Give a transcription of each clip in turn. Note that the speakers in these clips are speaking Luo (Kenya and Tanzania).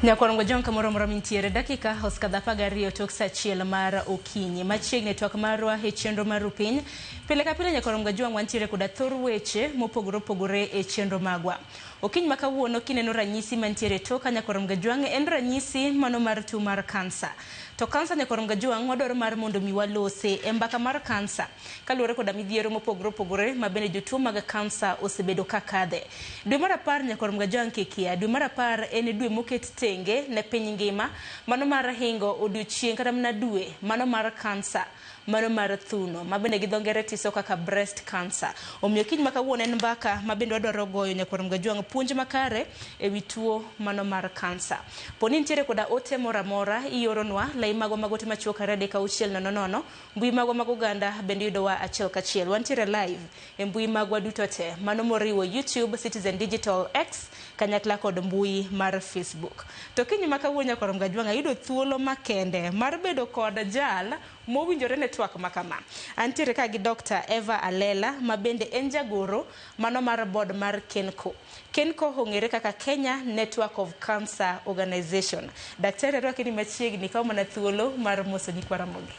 Nyakorongo jonka moro mintiere dakika hoskadha gario tok sachiel mar okinyi machiegni twak marwa e chenro mar piny pile ka pile nyakorongo jwang wantiere koda thor weche mopogore e chenro magwa. Okinyi makawuono kineno ranyisi mantiere toka nyakorongo jwang en ranyisi mano mar tuo mar kansa. To kansa nyakorongo jwang wadwaro mar mondo mi walose e mbaka mar kansa kaluwore koda midhiero mopogore mabende jotuo mag kansa osebedo kakadhe. Dwe mar 10 nyakorongo jwang kekia dwe mar 10 en dwe moket tenge ne piny ngima mano mar hingo odiochieng kata mana dwe mano mar kansa mano mar thuno mabende gi dhongere tiso kaka breast cancer. Omiyo kiny makawuono en mbaka mabende wadwaro goyo nyakorongo jwang puonj makare e wi tuo mano mar kansa. Poni nitiere koda ote moramora ioronwa lai mago te machuok rade ka uchiel nono mbui mago mag Uganda bende yudowa achiel kachiel. Wantiere live e mbui magwa duto te mano moriwo YouTube, Citizen Digital, X kanyakla kod mbui mar Facebook. To kiny makawuono nyakorongo jwang ayudo thuolo makende mar bedo kod jal mowinjore ne twak makama. Antiere ka gi Dr. Eva Alela mabende en jagoro mano mar board mar KENCO. KENCO ong'ere kaka Kenya Network of Cancer Organization. Daktari rwaki ni machiegni kama na thuolo mar moso nyikwa Ramogi.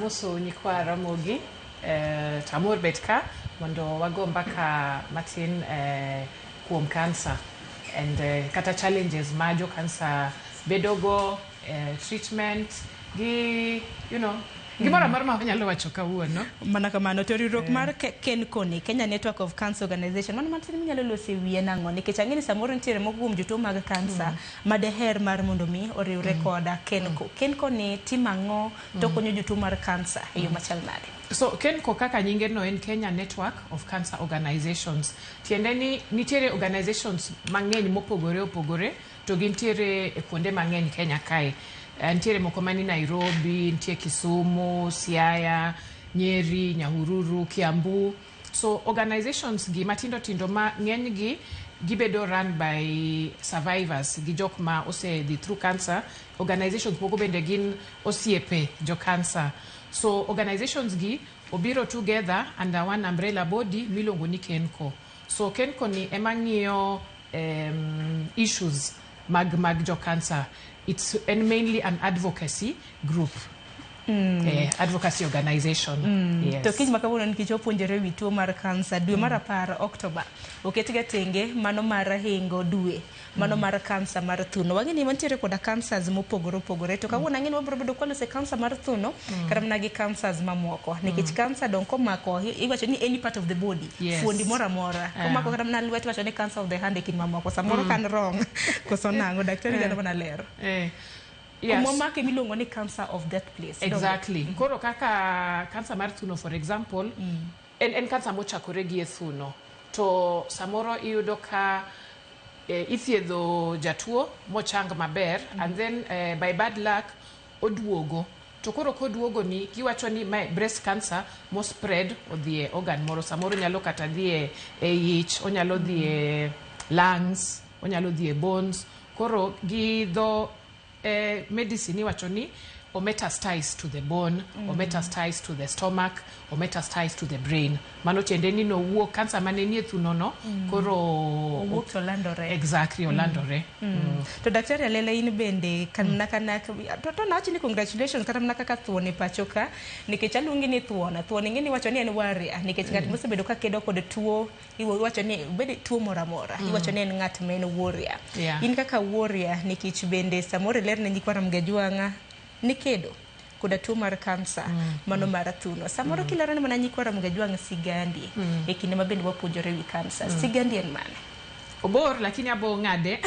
Moso nyikwa Ramogi tamor betka mondo wago mbaka matin kuom cancer and kata challenges majo cancer bedogo, treatment gi gimoro mar ma nyalo wacho kawuono mana kamano to riwruok mar KENCO ni Kenya Network of Cancer Organization mano matin minyalo loso wiye nango nikech ang'eni samoro nitiere moko kuom jotuo mag kansa madeher mar mondo mi oriwre koda KENCO. KENCO ni timango to konyo jotuo mar kansa e yo machal nade? So KENCO kaka nyinge no en Kenya Network of Cancer Organizations. Tiende ni nitiere organizations mang'eny mopogore to gintiere e kuonde mang'eny Kenya kae. Ntiere moko mani Nairobi, ntie Kisumu, Siaya, Nyeri, Nyahururu, Kiambu. So organizations gi matindo ma ng'eny gi gibedo run by survivors gi jok ma ose dhi through cancer. Organizations moko bende gin osiepe jo cancer. So organizations gi obiro together under one umbrella body miluongo ni KENCO. So KENCO ni emang'iyo issues mag jo cancer. It's mainly an advocacy group, advocacy organization. Yes. To kiny makawuono nikech opuonjore wi tuo mar kansa dwe mar 10 Oktoba oketga tenge mano mar hingo dwe mano mar kansa mar thuno. Wang'eni mantiere koda cancers mopogore to kawuono ang'eni wabiro bedo kwalose kansa mar thuno kata mana gi cancers mamoko nikech kansa don komako iwacho ni any part of the body fuondi moramora komako kata mana lwet wacho ni cancer of the hand e kin mamoko samoro kan wrong koso nango daktari nyalo mana lero. Yes. Kumomake milongo ni cancer of that place. Exactly. Koro kaka cancer mar thuno for example, en cancer mochakore gi e thuno. To samoro iyudo ka ithiedho jatuo mochang maber and then by bad luck oduogo. To koro koduogo ni kiwacho ni breast cancer mo spread odhi e organ moro samoro nyalo kata dhi e ich, onyalo dhi e lungs, onyalo dhi e bones. Koro gi dho medicine iwacho ni or metastasize to the bone, or metastasize to the stomach, or metastasize to the brain. Mano tiende ni no wuok cancer mane nie thuno no koro wuok to landore. Exactly, landore. To daktari Alela in bende kana to nachi ni congratulations kata mna kaka thuone pachoka nikech aluongi ni thuona ngeni wacho ni en warrior nikech ngat mosebedo ka kedo kod tuo iwacho ni bede tuo moramora iwacho ni en ngat men warrior. In kaka warrior nikech bende samore ler ne nyikwa Ramogi jwanga nikedo koda tuo mar kansa mano mar thuno samoro kilero ni mana nyikwa Ramogi jwang sigandi e kinde mabende wapuonjore wi kansa sigandi en mane obor lakini abo ng'ade.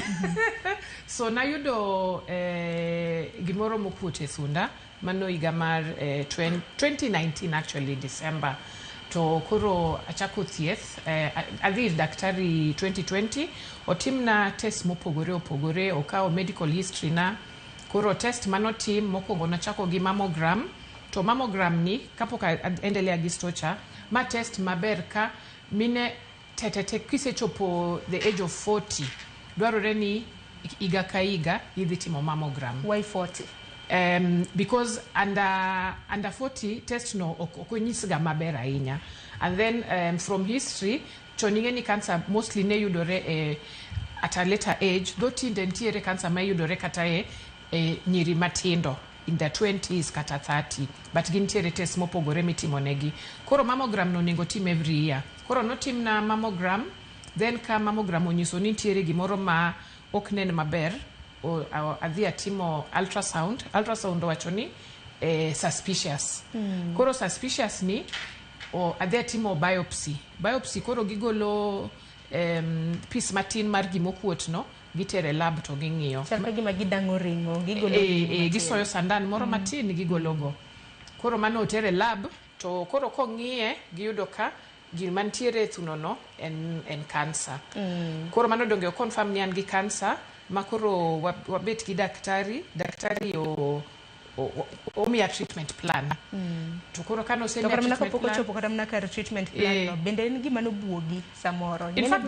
So nayudo gimoro mokuot e thunda mano higa mar 2019 actually December. To koro achako thieth adhi daktari 2020 otimna test mopogore okawo medical history na. Koro test manotim mokwongo nachako gi mammogram. To mammogram ni kapok endelea gi stocha ma test maber ka mine tetete kisechopo the age of 40 dwarore ni iga ka iga idhi timo mammogram. Why 40? Because under 40 test no okonyisga maber ahinya. And then from history choningeni cancer mostly ne yudore at a later age, though tinde ntiere cancer ma yudore kata e nyiri matindo in the 20s kata 30, but gintiere test mopogore mitimo negi. Koro mammogram no nego tim every year. Koro notim na mammogram, then ka mammogram onyiso ni ntiere gimoro ma ok nen maber, adhi atimo ultrasound wacho ni suspicious. Koro suspicious ni adhi atimo biopsy koro gigolo piece matin mar gimokuot no, gitere lab to ging'iyo. Chal ka gima gidango ringo, gigolo gisoyo sandan moro matin gigologo. Koro mano otere lab to koro kong'iye giyudo ka gima ntiere thuno no en cancer. Koro mano donge o confirm ni an gi cancer, ma koro wabet gi daktari omiya treatment plan. To koro kano se treatment plan. To koro chopo kata kar treatment plan no, bende en gima no buogi samoro. In fact,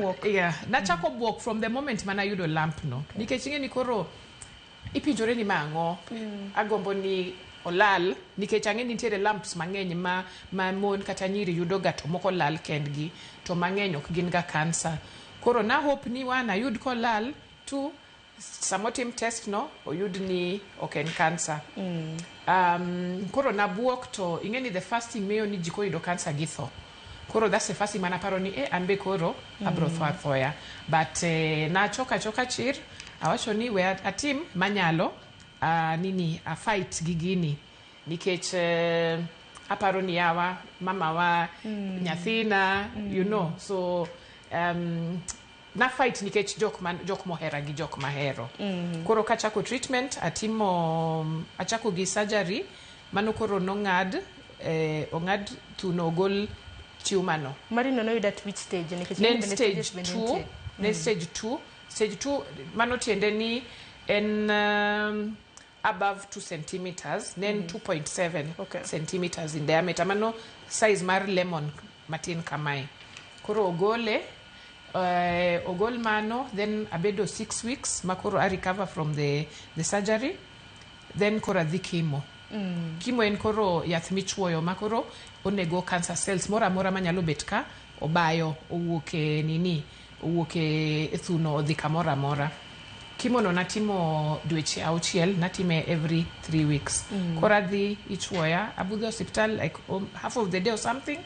nachako buok from the moment mana yudo lamp no. Nikech ing'e ni koro ipinjore ni mango, agombo ni olal, nikech ang'e ni nitiere lamps mang'eny ma mon kata nyiri yudo ga to moko lal kendgi, to mang'eny ok gin ga cancer. Koro na hope ni wan ayud kolal tu samotim test no oyud ni ok en cancer. Koro na buok to ing'e ni the first thing meyo ni jiko yudo cancer gi tho. Koro that's the first thing mana paro ni anbe koro abro tho athoya. But na choka chir awacho ni we atim manyalo a fight gigini, nikech aparo ni yawa mama wa nyathina, you know, so na fight nikech jok mohera gi jok mahero. Koro kachako treatment achako gi surgery, mano koro nong'ad thuno ogol tumor no. Marino no yuda at which stage? Nen stage 2. Stage 2 mano tiende ni en above 2 centimeters, then 2.7 centimeters in diameter. Mano size mar lemon matin kamae. Koro ogol mano, then abedo 6 weeks, makoro I recover from the surgery, then koro adhi chemo. Chemo en koro yath michuoyo makoro onego cancer cells mora manyalo bet ka obayo owuok e thuno odhi kamora mora. Chemo no natimo dweche 6, natime every 3 weeks. Koro adhi ichuoya, abudho hospital like half of the day or something,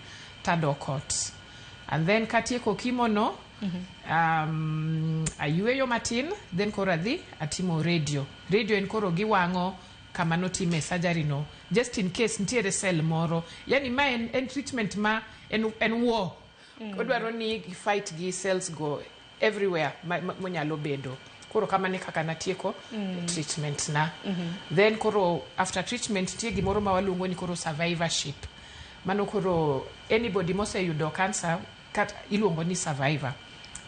tadok ot. And then katieko chemo no, ayueyo matin, then koro adhi atimo radio en koro giwang'o kama notime surgery no, just in case ntiere cell moro. Yani ma en treatment ma en war. Odwaro ni fight gi cells go everywhere monyalo bedo. Koro kamane kaka natieko treatment na. Then koro after treatment tie gimoro ma waluongo ni koro survivorship. Mano koro anybody moseyudo cancer iluongo ni survivor.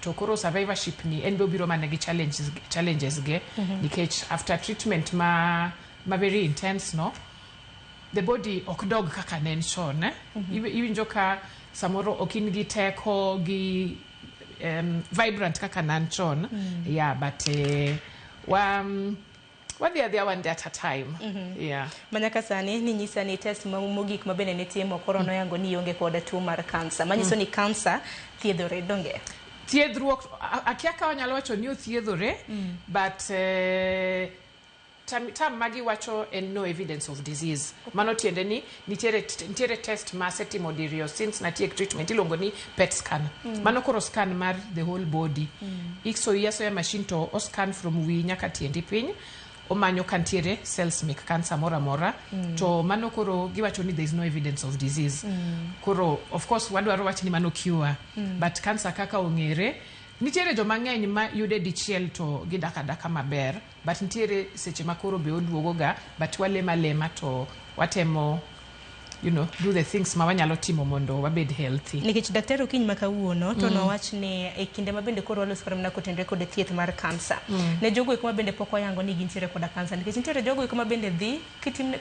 To koro survivorship ni en biro mana gi challenges ge, nikech after treatment ma very intense no, the body ok dog kaka nen chon. Iwinjo ka samoro okin gi teko gi vibrant kaka nan chon. Yeah, but wadhi adhia one day at a time. Yeah. Manyaka sani ni nyisa ni test mogik mabene netimo koro noyango ni ionge koda tuo mar cancer. Manyiso ni cancer thiedhore donge. Thiedhruok akia ka wanyalo wacho ni othiedhore, but tam magi wacho en no evidence of disease. Mano tiende ni nitiere test ma setimo dirio since natiek treatment iluongo ni PET scan. Mano koro scan mar the whole body. Ikso ya machine to o scan from wi nyaka tiendi piny. Omanyo kantiere cells make cancer mora. To mano koro giwacho ni there is no evidence of disease. Koro of course wadwaro wacho ni mano cure. But cancer kaka ong'ere, nitiere joma ng'eny ma yude dichiel to gidaka maber, but nitiere seche makoro be oduogo ga, but walema to watemo, you know, do the things ma wanyalo timo mondo wabed healthy. Nikech daktari okiny makawuono to nowach ni e kinde mabende koro walos koro na kotendre kod thieth mar cancer. Ne jogo eko mabende pok wayango ni gintiere kod cancer, nikech nitiere jogo eko mabende dhi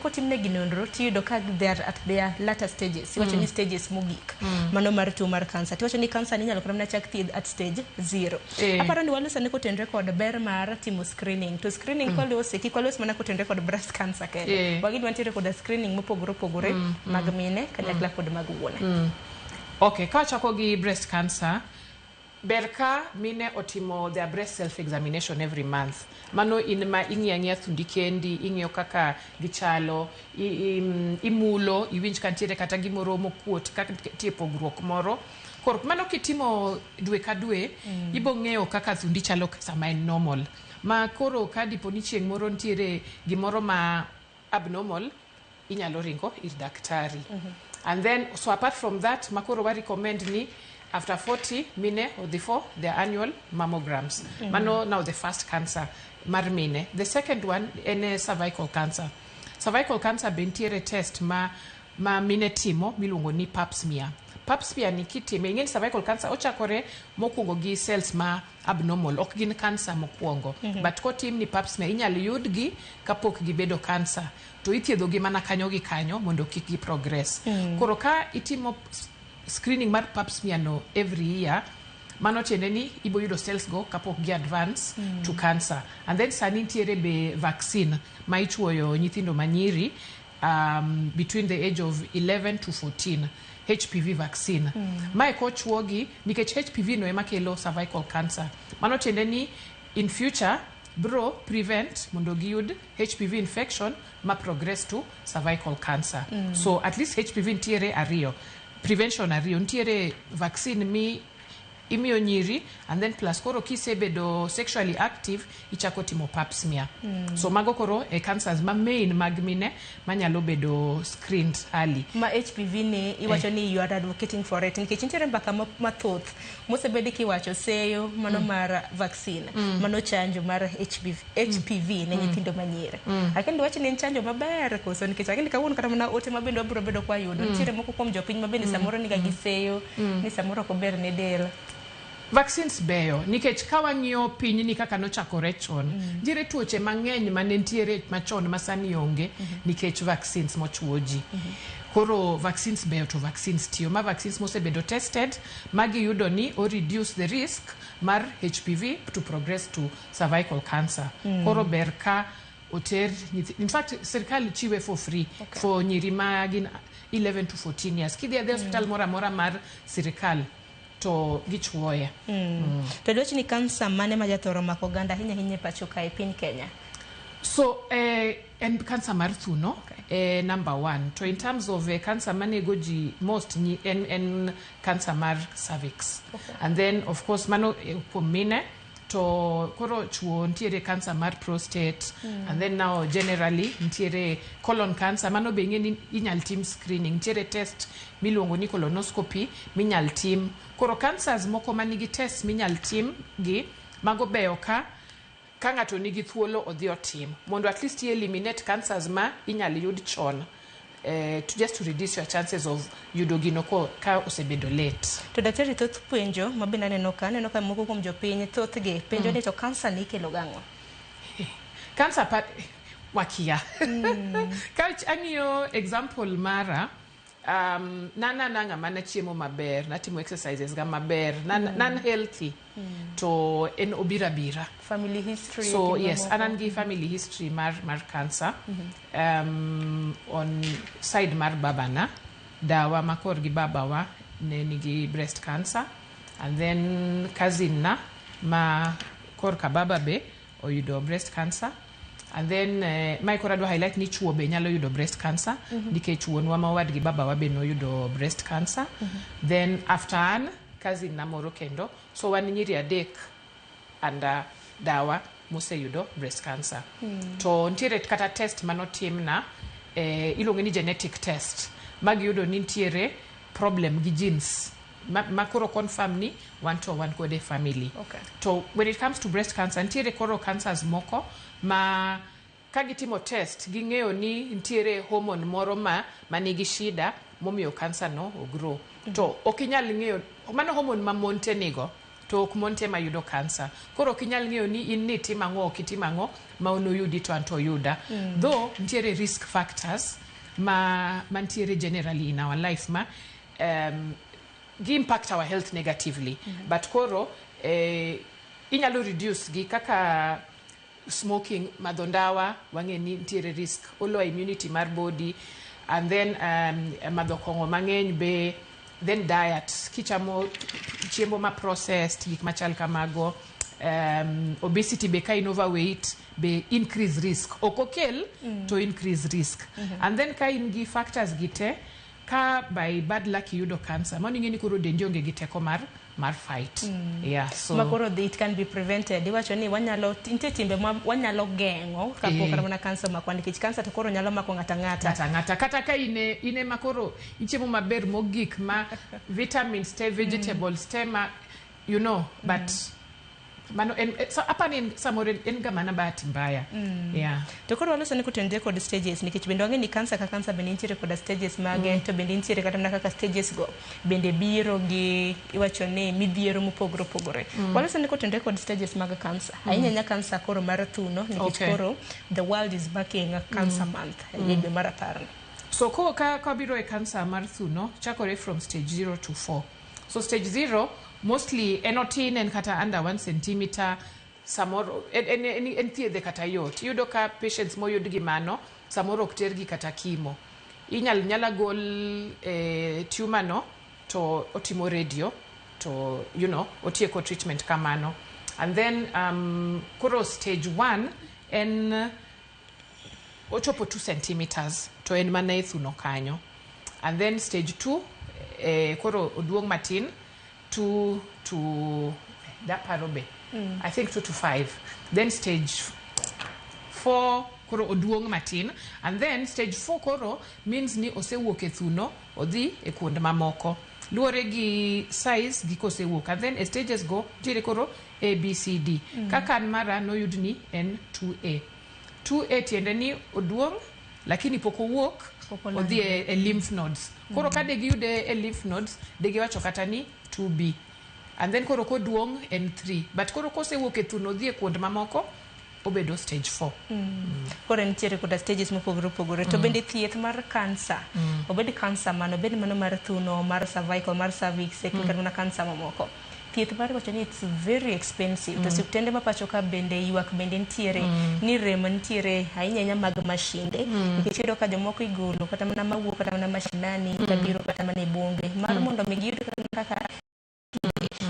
kotimne ginonro tiyudo ka they are at their latter stages. Iwacho ni stages mogik. Mano mar tuo mar cancer. Tiwacho ni cancer ni nyalo koro na chak thieth at stage 0. Aparo ni walos ne kotendre kod ber mar timo screening. To screening kwalos mana kotendre kod breast cancer kende. Wagi nitiere kod screening mopogore mag mine kanyakla kod mag wuone. Okay, ka chako gi breast cancer, berka mine otimo their breast self examination every month. Mano in ma ing'iya thundi kendi, ing'iyo kaka gichalo, imulo, iwinj kantiere kata gimoro mokuot kaka tie pogruok moro. Kor mano kitimo dwe ka dwe, ibo ng'eyo kaka thundi chalo sama en normal. Ma koro ka dipo ni chieng' moro ntiere gimoro ma abnormal, inyalo ringo ir daktari. And then, so apart from that, makoro wa recommend ni after 40 mine or before their annual mammograms. Mano now the first cancer mar mine. The second one is cervical cancer. Cervical cancer bentiere test ma mine timo miluongo ni pap smear. Pap smear ni kitime ing'eni cervical cancer ochakore mokuongo gi cells ma abnormal, ok gin cancer mokuongo. But kotim ni pap smear inyalo yudgi kapok gibedo cancer. To ithiedho gi mana kanyo gi kanyo mondo kik gi progress. Koro ka itimo screening mar pap smear no every year, mano tiende ni ibo yudo cells go kapok gi advance to cancer. And then sani ntiere be vaccine ma ichuoyo nyithindo manyiri between the age of 11 to 14. HPV vaccine. Mae kochuogi nikech HPV no ema kelo cervical cancer. Mano tiende ni in future bro prevent mondo giyud HPV infection ma progress to cervical cancer. So at least HPV ntiere ariyo. Prevention ariyo. Ntiere vaccine mi imiyo nyiri, and then plus koro kisebedo sexually active ichako timo pap smear. So mago koro cancers ma main mag mine manyalo bedo screened early. Ma HPV ni iwacho ni you are advocating for it. Nikech nitiere mbaka mathoth mosebedi kiwacho seyo mano mar vaccine, mano chanjo mar HPV ne nyithindo manyiri. Lakini wacho ni chanjo maber koso nikech akili kawuono kata mana ote mabendo biro bedo kwa yudo. Nitiere moko kuom jopiny mabende samoro ni giseyo ni samoro ko ber ne del. Vaccines beyo nikech ka wang'iyo piny ni kaka nochakore chon, nitiere tuoche mang'eny mane ntiere machon masani onge nikech vaccines mochuo ji. Koro vaccines beyo to vaccines tiyo. Ma vaccines mosebedo tested magi yudo ni o reduce the risk mar HPV to progress to cervical cancer. Koro ber ka oter, in fact serikal chiwe for free for nyiri magin 11 to 14 years. Kidhi adhi hospital mora mora mar serikal to gichuoye. To dwach ni cancer mane ma jathoro mako ganda hinya pacho kae piny Kenya? So en cancer mar thuno number 1. To in terms of cancer mane goji most en cancer mar cervix. And then of course mano kuom mine to koro chuo ntiere cancer mar prostate, and then now generally ntiere colon cancer. Mano be ng'eni inyal tim screening, ntiere test miluongo ni colonoscopy minyal tim. Koro cancers moko manigi test minyal tim gi mago beyo ka ng'ato nigi thuolo odhi otim mondo at least eliminate cancers ma inyal yud chon. Just to reduce your chances of yudo gino ka osebedo late. To daktari thoth puonjo mabina neno ka moko kuom jopiny thoth gi penjo ni to cancer ni kelo gang'o? Cancer wakia. Ka ang'iyo example mara, nanga mana chiemo maber, natimo exercises ga maber, nan healthy, to en obirabira. Family history. So yes, anangi family history mar cancer. On side mar babana, dawa makor gi babawa ne nigi breast cancer, and then cousin na ma kor ka baba be oyudo breast cancer. And then my korado highlight ni chuo be nyalo yudo breast cancer nikech chuonwa mawad gi baba wa be no yudo breast cancer. Then after an cousin na moro kendo, so wan nyiri adek anda dawa mose yudo breast cancer. To ntiere kata test manotim na ilonge ni genetic test magi yudo ni ntiere problem gi genes ma koro confirm ni one to one kode family. So when it comes to breast cancer, ntiere koro cancers moko ma kagitimo test ging'eyo ni ntiere hormone moro manigi shida momiyo cancer no grow. To okinyal ng'eyo mano hormone ma monte nigo to ok monte ma yudo cancer. Koro okinyal ng'eyo ni in ni timang'o kitimang'o ma ono yudi to anto yuda. Though ntiere risk factors ma ntiere generally in our life ma gi impact our health negatively. But koro inyalo reduce gi kaka smoking, madondawa, wangeni ntiere risk, olo immunity mar body, and then madho kongo mang'eny be then diet, kichamo chiembo ma processed, gik machal kamago, obesity be ka in overweight be increase risk. Okokel to increase risk. And then ka in gi factors gite, ka by bad luck yudo cancer, mano ingeni koro dendi onge gi teko mar fight. Yeah, so makoro it can be prevented. Iwacho ni wanyalo inte timbe wanyalo gengo kapok ramana cancer makwa nikech cancer to koro nyalo mako ngata kata ka ine makoro ichiemo maber mogik ma vitamins te vegetables te ma you know but mano so apani samore en gamana bahati mbaya. Yeah, to koro waloso ni kutende kod stages nikech bende wange ni cancer ka cancer bende nitiere kod stages mage to bende nitiere kata na kaka stages go bende biro gi iwacho ni midhiero mopogore waloso ni kutende kod stages mag cancer ainya cancer koro mar thuno nikech koro the world is backing a cancer month e dwe mar 10. So ko ka biro e cancer mar thuno chakore from stage 0 to 4. So stage 0 mostly enotin and kata under 1 centimeter samoro en thiedhe kata yot yudo ka patients moyud gi mano samoro ok tergi kata kimo nyala gol tumor no to otimo radio to you know otieko treatment kamano. And then koro stage 1 en ochopo 2 centimeters to en mana e thuno kanyo. And then stage 2 koro oduong matin 2 to that parobe I think 2 to 5. Then stage 4 koro oduong matin. And then stage 4 koro means ni osewuok e thuno odhi e kuonde mamoko luore gi size gi kosewuok. And then stages go tire koro A B C D. Kaka mara no yudni en 2A tiende ni oduong lakini poko wuok odhi e lymph nodes. Koro ka degi yude e lymph nodes degi wacho kata ni 2B. And then koro koduong en 3. But koro kosewuok e thuno odhi e kuonde mamoko obedo stage 4. Koro nitiere kod stages mopogore to bende thieth mar cancer obed cancer mano bed mano mar thuno mar cervical mar cervix kata mana cancer mamoko thieth mar wacho ni it's very expensive to suptende ma pacho ka bende ywak bende nitiere ni remo nitiere ainya mag mashinde nikech iyudo ka jomoko igolo kata mana mawuok kata mana mashinani kabiro kata mana e bombe mar mondo mi giyud kaka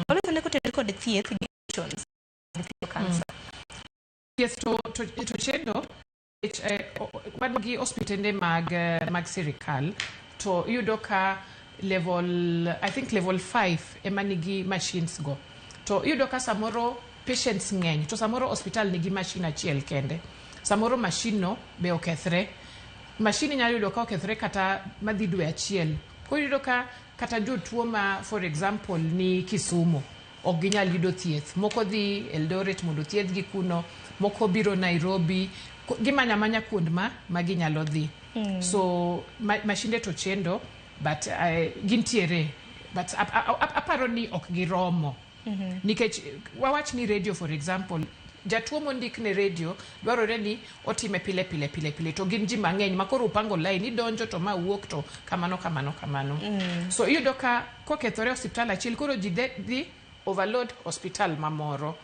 waloso ne kotende kod thieth gi cancer. Yes, to chendo gi hospitende mag sirikal to yudo ka level I think level 5 emanigi machines go to yudo ka samoro patients ngeny to samoro hospital nigi machine achiel kende samoro machine no be okethre machine nyalo yudo ka okethre kata madhi dwe achiel ko yudo ka kata jotuo ma for example ni Kisumu ok ginyal yudo thieth moko dhi Eldoret mondo thieth gi kuno moko biro Nairobi gimanya kuond ma ginyalo dhi. So machinde to chendo but gintiere but aparo ni ok giromo nikech wawach ni radio for example jatuo mondik ne radio dwarore ni otime pile to gin ji mang'eny makoro upango line idonjo to ma wuok to kamano. So iyudo ka kokethore hospital achiel koro ji dhi overload hospital mamoro.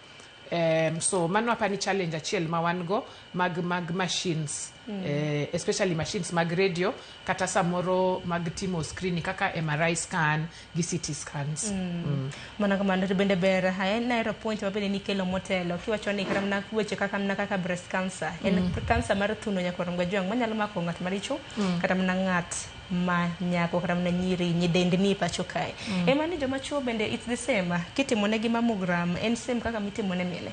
So mano apani challenge achiel ma wan go mag machines especially machines mag radio kata samoro mag timo screening kaka MRI scan gi CT scans. Mana kamano to bende ber na point mabende ni kelo motelo kiwacho ni karamna weche kaka breast cancer en cancer mar thuno nyakoromga jwang manyalo mako ng'at maricho kata mana ng'at ma nyako kata mana nyiri nyidendni pacho kae emani joma chuo bende it's the same kitimo ne gi mammogram en same kaka mitimo ne mile.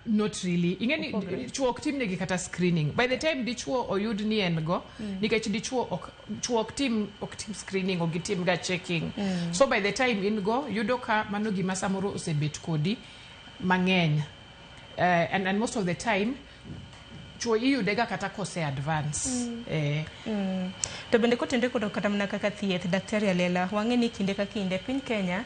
Not really. Ingeni chuo ok tim negi kata screening. By the time dichuo oyud ni en go, nikech dichuo ok tim screening ok tim ga checking. So by the time in go, yudo ka mano gima samoro osebet kodi mang'eny. And most of the time chuo iyudega kata kose advance. To bende kotende kodo kata mana kaka thieth daktari Alela wang'eni kinde ka kinde piny Kenya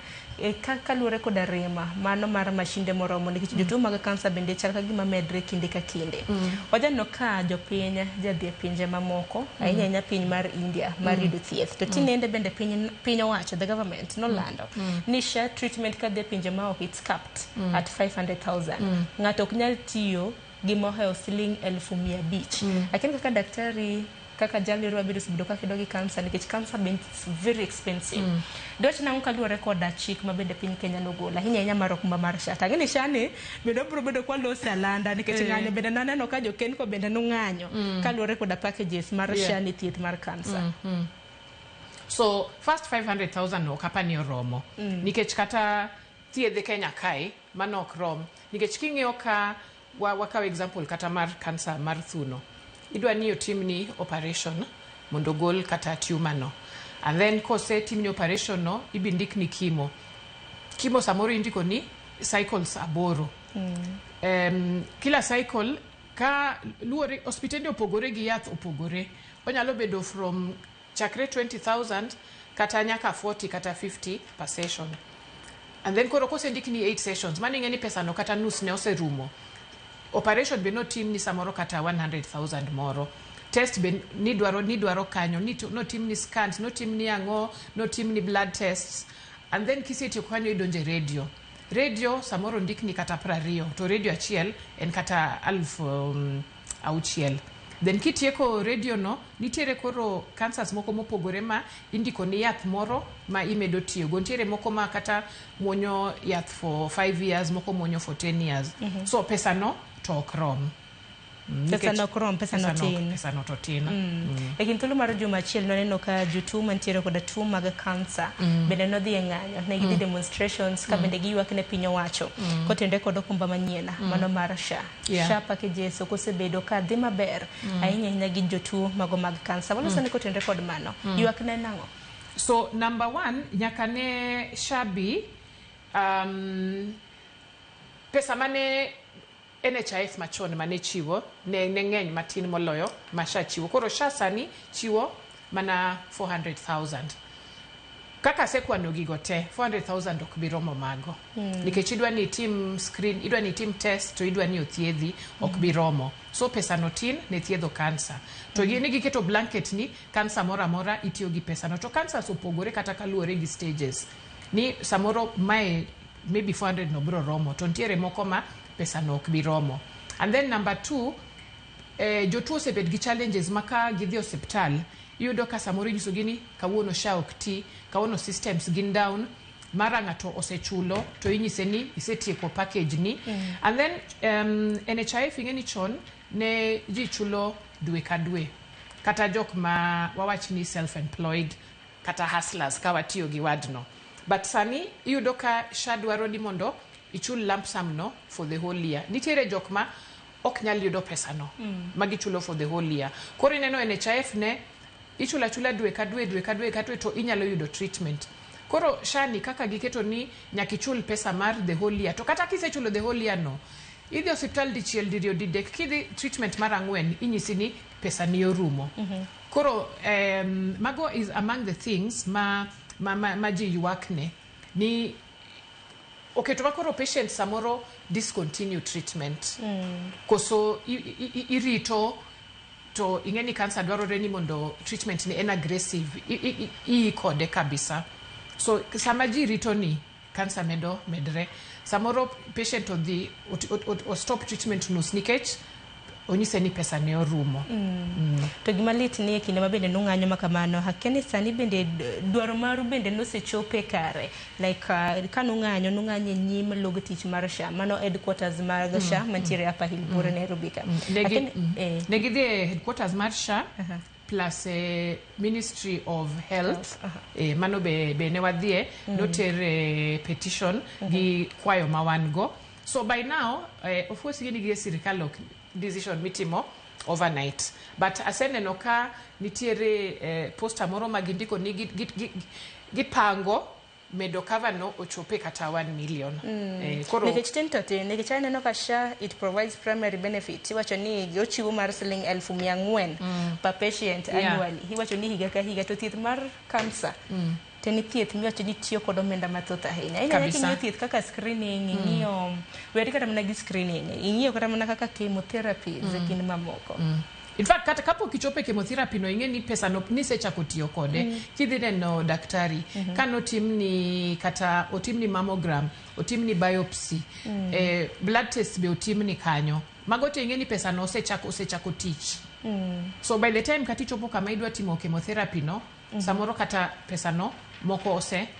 kaka luore koda rema mano mar mashinde moromo nikech jotuo mag cancer bende chal ka gima medre kinde ka kinde. Wajanno ka jopiny jadhi e pinje mamoko ahinya piny mar India mar yudo thieth to tinende bende piny owacho the government nolando ni SHA treatment ka dhi pinje ma ok it's capped at 500,000 ng'ato ok nyal tiyo gimoheo siling 1,500 lakini kaka daktari kaka jali ro bidu subido kaka dogi cancer nikech cancer ben very expensive dot na unka record a chik mabede piny Kenya nogola hinya nya marok mar sha tangeni shani bedo bro bedo kwa lo salanda nikech ng'anyo bende naneno ka joken ko bende no ng'anyo kaluore koda packages mar sha ni thieth mar cancer. So first 500,000 no kapani oromo nikech kata thiedhe Kenya kai manok rom nikech king'eyo ka wakaw example kata mar cancer mar thuno idwa ni otimni operation mondo gol kata tumor no, and then kose timni operation no ibindik ni kimo samoro indiko ni cycles aboro. Kila cycle ka luore hospitali opogore gi yath opogore onyalo bedo from chakre 20,000 kata nyaka 40 kata 50 per session, and then koro kose ndik ni 8 sessions mani ng'eni pesa no kata nus ne oserumo. Operation be no team ni samoro kata 100,000 moro, test be ni dwaro kanyo no team ni scans, no team ni ang'o, no team ni blood tests, and then kisetieko kanyo idonje radio samoro ndik ni kata 20 to radio achiel en kata 6,000. Then kitieko radio no nitiere koro cancers moko mopogore ma indiko ni yath moro ma imedo tiyogo. Nitiere moko ma kata muonyo yath for 5 years, moko muonyo for 10 years. So pesa no to ok rom. Pesa no krom, pesa no tin. Pesa no to tin. Lekin tulu mar juma achiel noneno ka jotuo mantiere koda tuo mag cancer bende nodhi e ng'anyo ne gidhi demonstrations ka bende giywak ne piny owacho kotende kod okumba manyiena mano mar SHA. SHA packages okosebedo ka dhi maber ahinya gi jotuo mago mag cancer. Waloso ni kotende kod mano ywak ne nang'o? So number 1 nyaka ne SHA bi pesa mane NHIF machon mane chiwo ne ng'eny matin moloyo ma SHA chiwo. Koro SHA sani chiwo mana 400,000. Kaka sekwano gigo te 400,000 ok biromo mago. Nikech idwa ni team screen, idwa ni team test, to idwa ni othiedhi ok biromo. So pesa no tin ne thiedho cancer. To gini giketo blanket ni cancer mora mora itiyo gi pesa no. To cancer opogore kata kaluore gi stages. Ni samoro mae maybe 400 no bro romo. To ntiere moko ma pesa no ok biromo. And then number 2, jotuo sebed gi challenges maka gidhi hospital iyudo ka samoro nyiso gini kawuono SHA ok ti, kawuono systems gin down, mara ng'ato osechulo to inyise ni isetieko package ni. And then NHIF ing'eni chon ne ji chulo dwe ka dwe kata jok ma wawach ni self-employed kata hustlers ka watiyo gi wadno. But sani iyudo ka SHA dwaro ni mondo ichul lump sum no for the whole year. Nitiere jok ma ok nyal yudo pesa no magichulo for the whole year. Koro ineno NHIF ne ichula dwe ka dwe to inyalo yudo treatment. Koro SHA ni kaka giketo ni nyakichul pesa mar the whole year. To kata kisechulo the whole year no, idhi hospital dichiel diriyo didek, kidhi treatment mar 4 inyisi ni pesa ni orumo. Koro mago is among the things ma ji ywakne ni to makoro patients samoro discontinue treatment. Koso irito to ing'eni cancer dwarore ni mondo treatment ni en aggressive kode kabisa. So sama ji rito ni cancer medre samoro patient o stop treatment nus nikech onyise ni pesa ne orumo. To gima lit ni kinde mabende nung'anyo makamano hakeni sani bende dwaro maru bende nosechope kare, like ka nung'anyo nyim log tich mar SHA mano headquarters mar SHA mantiere hapa Hilbure Nairobi ka. Negidhi headquarters mar SHA plus Ministry of Health. Mano be ne wadhie notere petition gi kwayo mawango. So by now of course gini gi sirikal decision mitimo overnight, but aseneno ka nitiere posta moro magindiko ni gipango medo cover no ochope kata 1 million. Nikech aneno ka SHA it provides primary benefit. Iwacho ni ochiwo mar siling 400,000 per patient annually. Iwacho ni higa ka higa to thieth mar cancer teni thieth miwacho ni tiyo kod omenda mathoth ahinya. Ing'eyo thieth kaka screening, ing'iyo weri kata mana gi screening, ing'iyo kata mana kaka chemotherapy zekin mamoko. In fact kata kapo kichope chemotherapy no ing'eni pesa no nisechako tiyo kode kidhi neno daktari kano otimni kata otimni mammogram, otimni biopsy, blood test be otimni kanyo, mago te ing'eni pesa no osechako tich. So by the time katichopo kama idwa timo chemotherapy no, samoro kata pesa no moko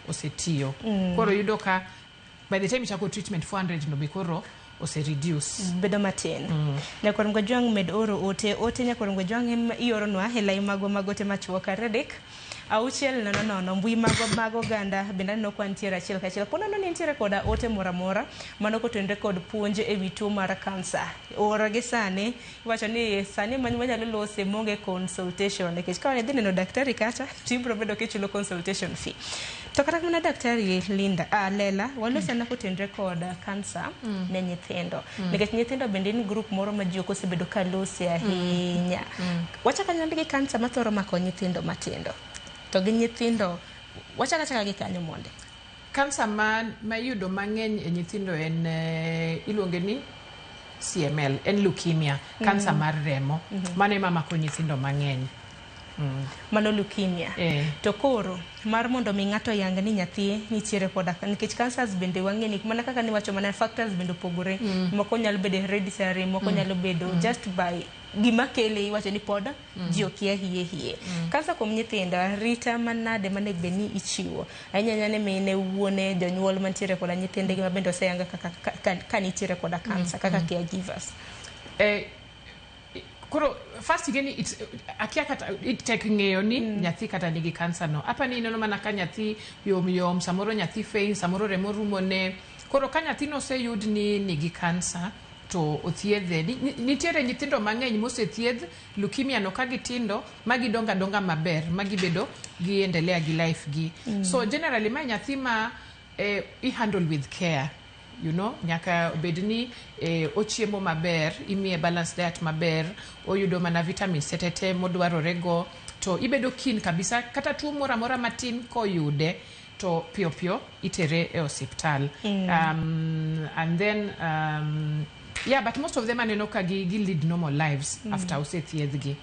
osetiyo. Koro yudo ka by the time ichako treatment 400 no bikoro ose reduce bedo matin. Nyakwar Mgojwang med oro ote Nyakwar Mgojwang ioro nwa helai magote machuoka redek. Auchiel no mbui mago ganda benda no kwantiera achiel kachiel. Pono no nitiere koda ote mora mano kotenre kod puonje e witu mar cancer. Ora ge sane iwacho ni sane manyalo lose monge consultation nikech ka ne dhi neno daktari kacha tibro bedo kichulo consultation fee. To kata mana daktari Lela walosana kotenre kod cancer ne nyithindo. Nikech nyithindo bende ni group moro ma ji ok osebedo ka lose ahinya. Wacha ka nyandgi cancer mathoro mako nyithindo matindo. To gi nyithindo wacha gi kanyo monde. Cancer ma yudo mang'eny e nyithindo en iluonge ni CML, en leukemia, cancer mar remo. Mano ema mako nyithindo mang'eny. Mano leukemia. To koro mar mondo mi ng'ato yang ni nyathi nitiere koda nikech cancers bende wang'eni mana kaka ni wacho mana factors bende opogore. Moko nyalo bedo hereditary, moko nyalo bedo just by gima kele iwacho ni pod ji okia hie. Kansa kuom nyithindo rita manade mane beni ichiwo. Ainya ne mine wuone jonyuol mantiere koda nyithinde gima bende oseyanga ka nitiere koda kansa kaka caregivers. Koro first igeni akia kata tek ng'eyo ni nyathi kata nigi kansa no. Apa ni inono mana ka nyathi yom samoro nyathi faint, samoro remo rumone. Koro ka nyathi no oseyud ni nigi kansa to othiedhe. Nitiere nyithindo mang'eny mosethiedh leukemia no ka gitindo magi donga maber, magi bedo gi endelea gi life gi. So generally my nyathi ma handle with care. You know, nyaka bedni ochiemo maber, imiye balanced diet maber, oyudo mana vitamins setete modwarorego, to ibedo keen kabisa kata tuo mora matin koyude to pio itere e hospital. And then yeah, but most of them aneno ka gi lead normal lives after osethiedhgi.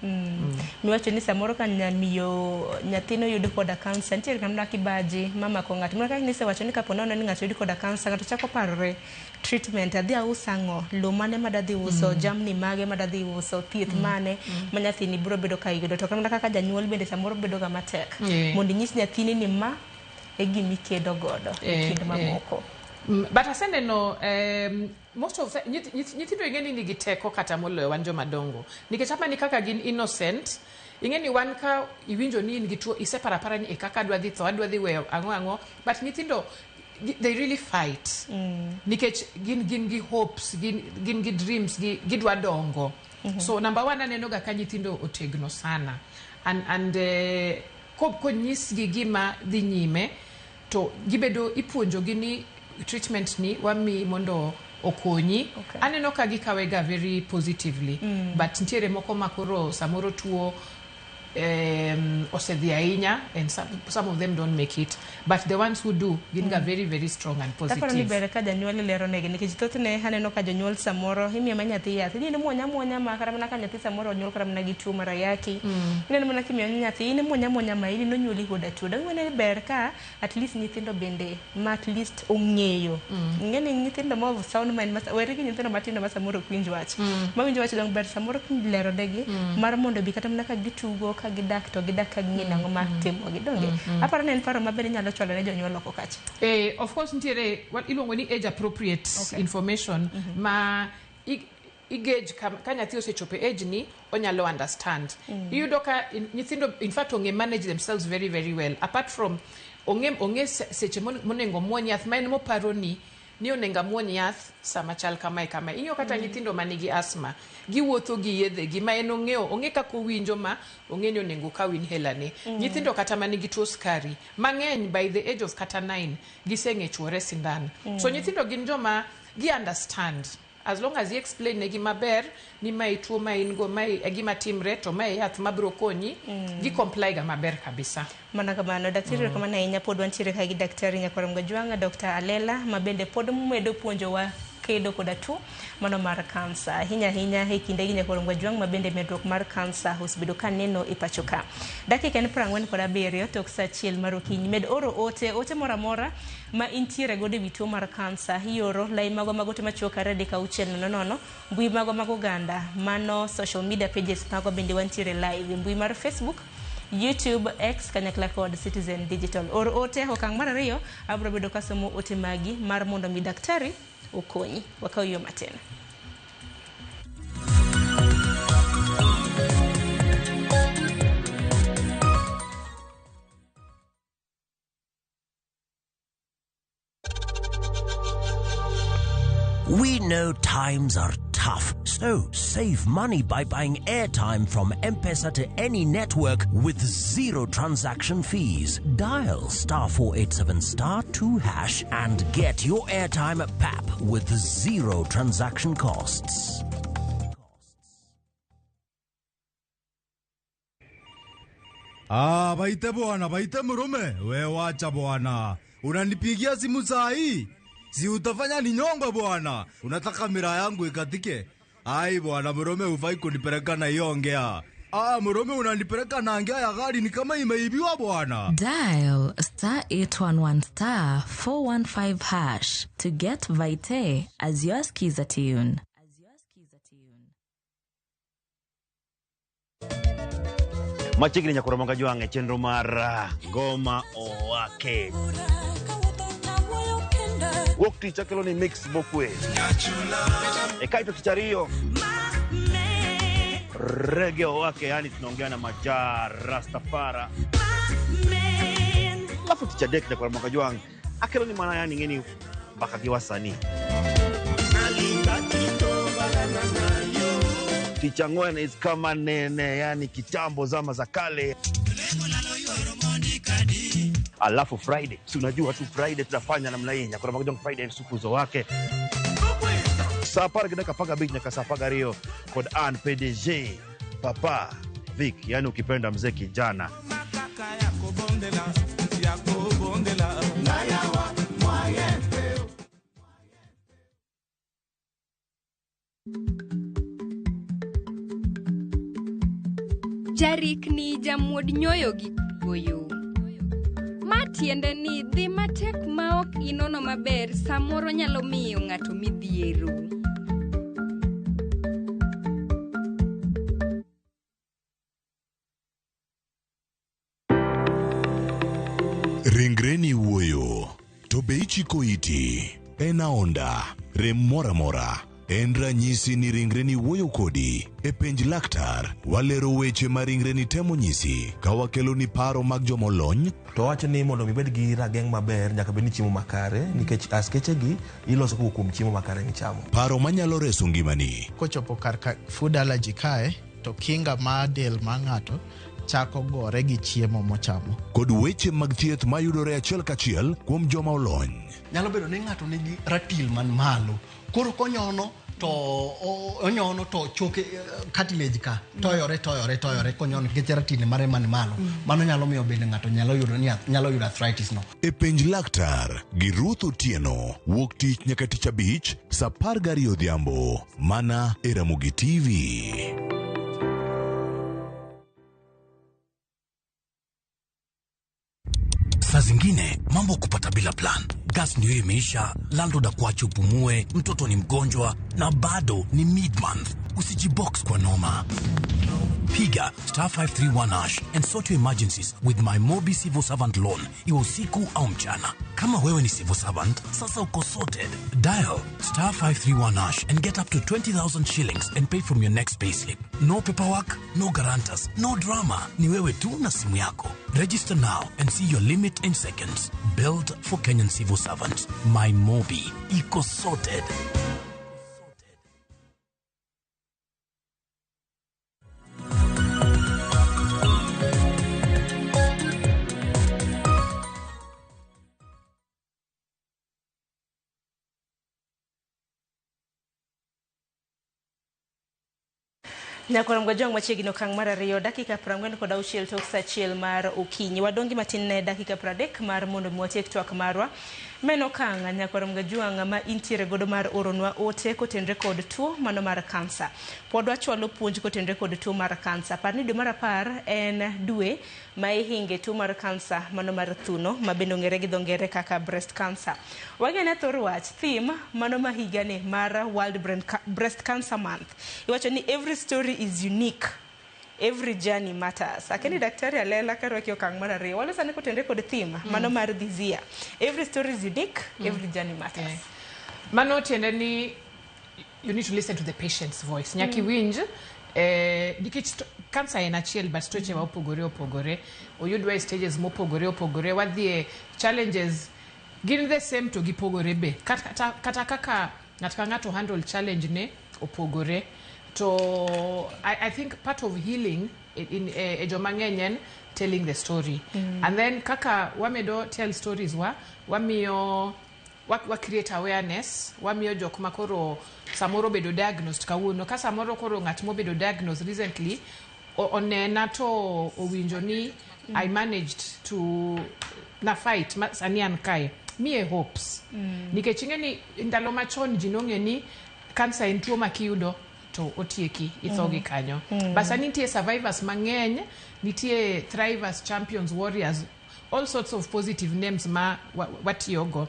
Miwacho ni samoro kan miyo nyathino yudo koda cancer nitiere kamna kibaji mama ko ng'ato maka ni se wacho ni kapo nono ni ng'ato yudo koda cancer ng'ato chako parore treatment adhi ausango lo mane madadhi uso jamni mage madadhi uso thieth mane ma nyathini biro bedo ka yudo to kamna kaka janyuol bende samoro bedo ga matek mondo nyis nyathini ni ma e gimi kedo godo e kind mamoko. But asende no most of nyithindo ingeni nigi teko kata moloyo wan joma dongo nikech hapa ni kaka gin innocent ingeni wan ka iwinjo ni nigi tuo iseparapara ni kaka adwadhi weyo ang'o but nyithindo they really fight nikech gin gi hopes gin gi dreams gidwa dongo. So number one aneno ga ka nyithindo otegno sana and ko nyis gi gima dhi nyime to gibedo ipuonjo gi ni treatment ni wami mondo okonyi. Aneno ka gikawega very positively but ntiere moko makoro samoro tuo osedhi ahinya and some of them don't make it but the ones who do ginga very very strong and positive. Takoro ni bere ka janyuol lero negi nikech thothne aneno ka janyuol samoro imiyo ma nyathi yath ni muonya ma kara mana ka nyathi samoro onyuol kara mana gi tuo mar ayaki ineno mana kimiyo nyathi ni muonya ma ili nonyuoli koda tuo dang'wene ber ka at least nyithindo bende ma at least ong'eyo ng'eni nyithindo mo sound mind were gi nyithindo matindo ma samoro kwinj wach ma winjo wach dong ber samoro lero negi mar mondo bi kata mana ka gitugo ka gidak ka ng'ina ng'o ma timo gidonge aparo ne en paro maber nyalo chwalo ne jonyuol oko kacha. Of course ntiere what ilongo ni age appropriate information ma igage ka nyathi osechope age ni onyalo understand. Iyudo ka nyithindo in fact onge manage themselves very very well apart from onge seche monengo muony yath ma en moparo ni onenga muony yath sama chal kama inyo kata nyithindo manigi asthma giwuotho gi yedhe gi ma en onge kako winjo ma onge ni onengo ka win helane. Nyithindo kata manigi tuo skari mang'eny by the age of kata 9 giseng'e chuore sindan. So nyithindo gin joma gi understand as long as you explain negi maber ni mai tuo ma in go mai gima timre to mai yath mabro konyi gi comply ga maber kabisa. Mana kamano daktari kama na inya pod wantiere ka gi daktari Nyakwar Mgojwang Dr. Alela mabende pod medo puonjowa kedo koda tuo mano mar kansa. Hinya e kinde gi Nyakoro Ngwajwang' mabende medruok mar kansa osebedo ka neno e pacho ka. Dakika en 47 tok saa 1 mar okinyi. Med oro ote mora mora ma intiere godo e tuo mar kansa. Ioro lai mago magote machuo kare deka 600 mbui mago mag oganda mano social media pages mago bende wantiere live mbui mar Facebook, YouTube, X kanyakla kod Citizen Digital. Oro ote okang' mar 2 abro bedo kasomo ote magi mar mondo mi daktari okonyi. Wakao yo matena. We know times are tough, so save money by buying airtime from M-Pesa to any network with zero transaction fees. Dial *487*2# and get your airtime PAP with zero transaction costs. Baite bwana, baite murume. We wacha bwana. Unanipigia simu saa hii? Si utafanya ni nyongo bwana. Unataka mira yangu ikatike? Ai bwana murume ufai kunipeleka na hiyo ongea. Murume unanipeleka na ongea ya gari ni kama imeibiwa bwana. Dial *811*415# to get Vite as your skiza tune. Machigini Nyakoro Ngwajwang' chenro mar ngoma owake. Wokti chakelo ni mix bokwe. Kaito kichario. Reggae owake, yani tunaongea na Majar Rastafara. Alafu tichadek Nyakoro Ngwajwang' akelo ni maana yani ngeni baka kiwasani. Tichangwen is kama nene, yani kitambo zama za kale. Alafu Friday, si unajua tu Friday tunafanya namna hii. Nyakoro Ngwajwang' Friday siku zo wake. Sapara kidaka paga beach nyaka sapaga Rio kod an PDG Papa Vic, yani ukipenda mzee kijana. Jarik ni jamuod nyoyo gi goyo. Matiende ni dhi matek maok inono maber samoro nyalo miyo ng'ato midhiero. Ringreni wuoyo, to be ichiko iti, en aonda, rem mora mora. En ranyisi ni ringreni wuoyo kodi. E penj laktar, walero weche ma ringreni temo nyisi, ka wakelo ni paro mag jomolony. To wacho ni mondo mibed gi rageng' maber nyaka bed ni chiemo makare, nikech askeche gi iloso kuom chiemo makare michamo. Paro manyalo reso ngimani. Kochopo kar food allergy kae, to kinga ma del ma ng'ato chako gore gi chiemo mochamo. Kod weche mag thieth mayudore achiel kachiel kuom joma olony. Nyalo bedo ni ng'ato nigi ratil man malo. Koro konyono to choke cartilage ka toyore konyono nikech ratil mare man malo. Mano nyalo miyo bende ng'ato nyalo yudo arthritis no. E penj laktar gi Ruth Otieno, wuok tich nyaka tich abich, saa 12 odhiambo, mana e Ramogi TV. Saa zingine mambo kupata bila plan. Gas ndio imeisha, landlord akuache upumue, mtoto ni mgonjwa na bado ni mid-month. Usijibox kwa noma. Piga *531# and sort your emergencies with my Mobi Civil Servant Loan, iwe usiku au mchana. Kama wewe ni civil servant, sasa uko sorted. Dial *531# and get up to 20,000 shillings and pay from your next payslip. No paperwork, no guarantors, no drama. Ni wewe tu na simu yako. Register now and see your limit in seconds. Built for Kenyan civil servants. My Mobi, iko sorted. Nyakoro Ngwajwang' machiegni okang' mar 2 dakika 46 tok saa 1 mar okinyi. Wadongi matin ne dakika 30 mar mondo mwatiek twak marwa. Meno kanga nyakorom gajuanga ma intiere godo mar oronwa ote kotenre kod tuo mano mar kansa. Podwa chwalo puonj kotenre kod tuo mar kansa. Parni dwe mar 10 en dwe ma ihinge tuo mar kansa mano mar thuno ma bende ong'ere gi dho ngere kaka breast cancer. Wagene thor wach theme mano ma higani mar World Breast Cancer Month. Iwacho ni every story is unique. Every journey matters. Akeni daktari alela karwaki okang mar 2. Wale sani kotenre kod theme mano mar this year. Every story is unique, every journey matters. Mano tiende ni you need to listen to the patient's voice. Nyaki winj nikech cancer en achiel but stoche wa opogore. Oyudwa stages mopogore. Wadhie challenges gin the same to gipogore be. Kata kaka ng'ato handle challenge ne opogore. So I think part of healing in Ejomangenyen telling the story. And then kaka wamedo tell stories wamiyo create awareness, wamiyo jok makoro samoro bedo diagnosed kawuono. Ka samoro koro ng'at mo bedo diagnosed recently onena to owinjo ni I managed to na fight sani an kae. Mie hopes. Nikech ing'eni ndalo machon ji nong'e ni cancer en tuo makiyudo to otieki ithogi kanyo. Basa nitie survivors mang'eny, nitie thrivers, champions, warriors, all sorts of positive names ma watiyogo.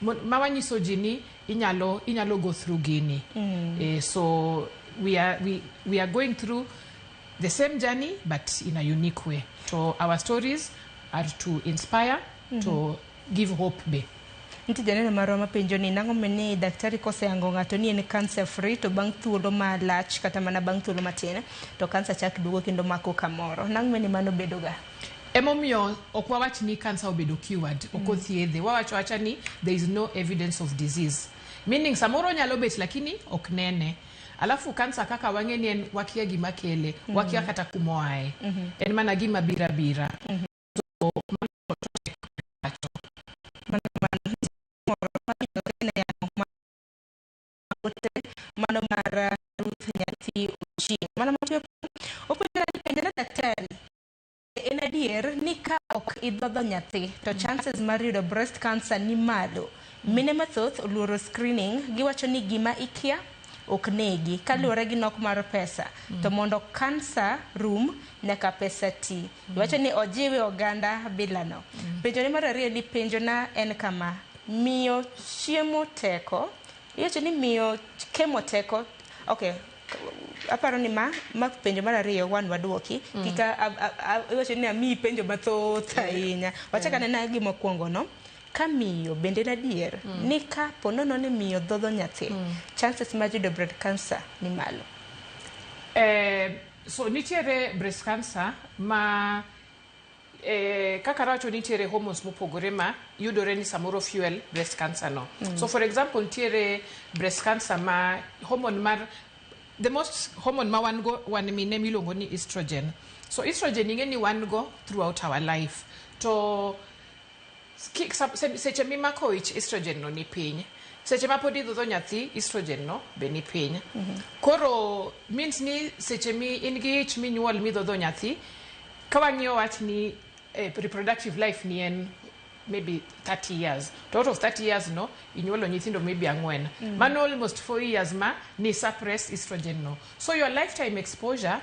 Ma wanyiso ji ni inyalo go through gini. So we are going through the same journey but in a unique way. So our stories are to inspire, to give hope be. Nti janene marwa mapenjo ni nang'o meni daktari koseyango ng'ato ni en cancer free to bang' thuolo malach kata mana bang' thuolo matin to cancer chak duogo kendo mako kamoro. Nang'o meni mano bedoga? Emomiyo ok wawach ni cancer obedo cured, ok othiedhe. Wawacho ni there is no evidence of disease. Meaning samoro nyalo bet lakini ok nene. Alafu cancer kaka wang'eni en wakia gima kele, wakia kata kumoae. En mana gima bira. So mano mar Ruth Nyathi Uchi. Mano matiyo opojana ni penjana daktari en adier ni ka ok idhodho nyathi to chances mar yudo breast cancer ni malo. Mine mathoth oluoro screening giwacho ni gima ikia ok negi kaluwore gi nok mar pesa to mondo cancer room nyaka pesa ti. Iwacho ni ojiwe oganda bilano. Penjoni mar ariyo ni penjona en kama miyo chiemo teko. Iwacho ni miyo kemo teko. Okay. Aparo ni ma penjo mar ariyo wan waduoki. Kika iwacho ni ami penjo mathoth ahinya. Wachaka nena gima kwongo no. Ka miyo bende nadier ni ka ponono ni miyo dhodho nyathi chances mar yudo breast cancer ni malo. So nitiere breast cancer ma kaka rawacho nitiere hormones mopogore ma yudore ni samoro fuel breast cancer no. So for example nitiere breast cancer ma hormone mar the most hormone ma wan mine miluongo ni estrogen. So estrogen ing'eni wan go throughout our life. To seche mimako ich estrogen no ni piny. Seche ma podi idhodho nyathi estrogen no be ni piny. Koro means ni seche mi in gi ich minyuol midhodho nyathi ka wang'iyo wach ni reproductive life ni en maybe 30 years. To out of 30 years no inyuolo nyithindo maybe 4. Mano almost 4 years ma ni suppress estrogen no. So your lifetime exposure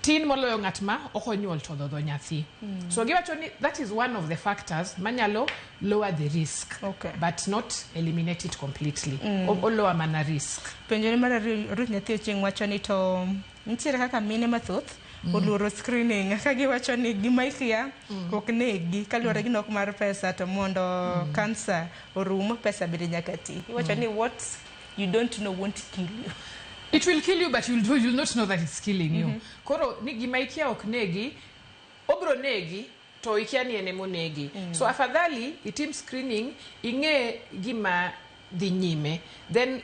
tin moloyo ng'at ma ok onyuol to dhodho nyathi. So giwacho ni that is one of the factors manyalo lower the risk, but not eliminate it completely. Or lower mana risk. Penjo ni mar Ruth Nyathi Uchi wacho ni to nitiere kaka mine mathoth oluoro screening ka giwacho ni gima ikia ok negi kaluwore gi nok mar pesa to mondo cancer orum pesa bende nyaka ti. Iwacho ni what you don't know won't kill you. It will kill you, but you'll not know that it's killing you. Koro ni gima ikia ok negi, obro negi to ikia ni ene monegi. So afadhali itim screening ing'e gima dhi nyime. Then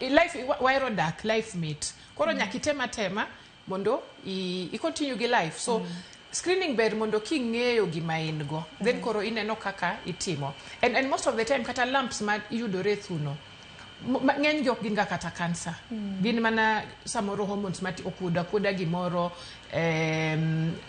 life wire dark life mate. Koro nyakitema mondo I continue gi life. So screening ber mondo king'eyo gima in go. Then koro ineno kaka itimo. And most of the time kata lumps ma iyudore thuno. Ng'eny jok ginga kata cancer. Gin mana samoro hormones mati okuda gimoro.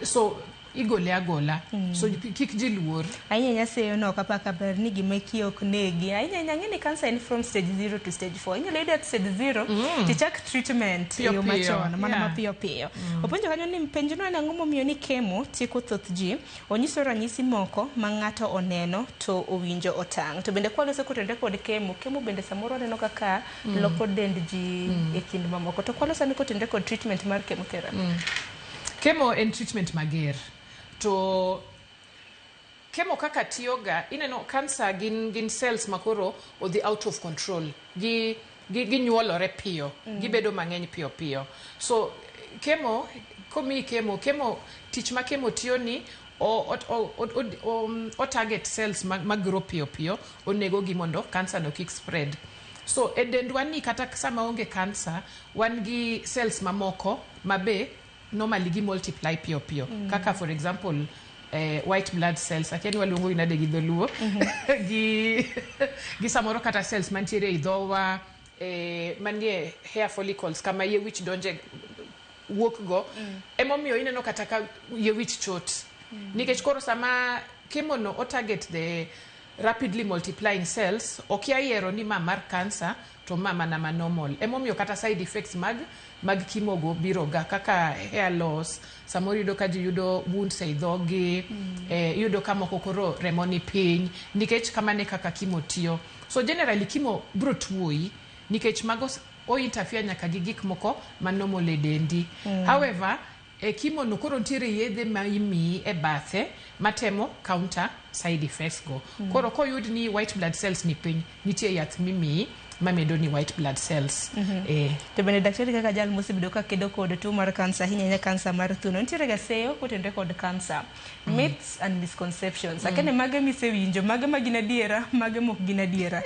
So igole agola so kik ji luor. Ahinya nyaseyo no kapaka ber ni gimeki ok negi. Ahinya nyang'eni cancer en from stage 0 to stage 4. Inyalo yudo at stage 0 tichak treatment yo machon mana mapiyo piyo. Openjo kanyo ni penjo no ang'o momiyo ni kemo tieko thoth ji. Onyiso ranyisi moko ma ng'ato oneno to owinjo otang'. To bende kwa loso kotende kod kemo bende samoro neno kaka loko dend ji e kind mamoko. To kwa loso ni kotende kod treatment mar chemotherapy. Kemo en treatment mager. To kemo kaka tiyoga ineno cancer gin cells makoro odhi out of control. Gi nyuolore piyo. Gibedo mang'eny piyo. So kemo komi kemo tich ma kemo tiyo ni o target cells magro piyo onego gi mondo cancer no kik spread. So e dendwa ni kata sama onge cancer wan gi cells mamoko mabe normally gi multiply piyo kaka for example white blood cells akiani waluongo inade gi dholuo gi samoro kata cells mantiere i dhowa manie hair follicles kama ye wich donje wuok go emomiyo ineno kata ka ye wich chot nikech koro sama kemo no o target the rapidly multiplying cells okia yiero ni mar cancer to mana ma normal emomiyo kata side effects mag kimogo biroga kaka hair loss samoro yudo ka ji yudo wounds e dhogi yudo ka moko koro remo ni piny nikech kamane kaka kimo tiyo. So generally kimo bro tuoi nikech mago o interfere nyaka gi gik moko ma normal e dendi. However kimo no koro ntiere yedhe ma imi e bathe matemo counter side effects go. Koro ko yud ni white blood cells ni piny nitie yath mimi mamedo ni white blood cells. To bende daktari kaka jal mosebedo ka kedo kod tuo mar cancer hinya cancer mar thuno ntiere ga seyo kotende kod cancer. Myths and misconceptions. Akene mage misewinjo mage magina diera mage mok gina diera.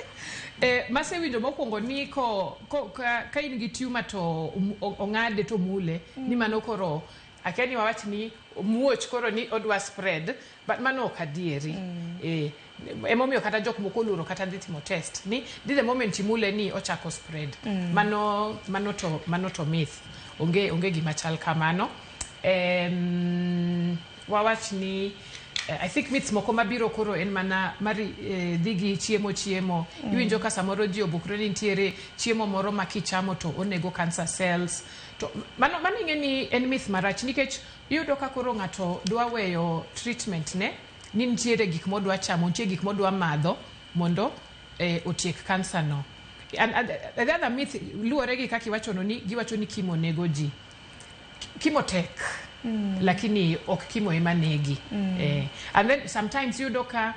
Masewinjo mokwongo ni ka in gi tumor to ong'ade to mule ni mano koro akeni wawach ni muoch koro ni odwa spread but mano ok adieri. Emomiyo kata jok moko luoro kata dhi timo test ni the moment imule ni ochako spread. Mano to myth. Onge gima chal kamano. Wawach ni I think myths moko mabiro koro en mana mari dhigi chiemo iwinjo ka samoro ji obukre ni ntiere chiemo moro makichamo to onego cancer cells to mano ing'eni en myth marach nikech iyudo ka koro ng'ato dwa weyo treatment ne ni ntiere gik modwa chamo ntiere gik modwa madho mondo otiek cancer no. And the other myth luore gi kaka giwacho ni kimo nego ji. Kimo tek. Lakini ok kimo ema negi. And then sometimes yudo ka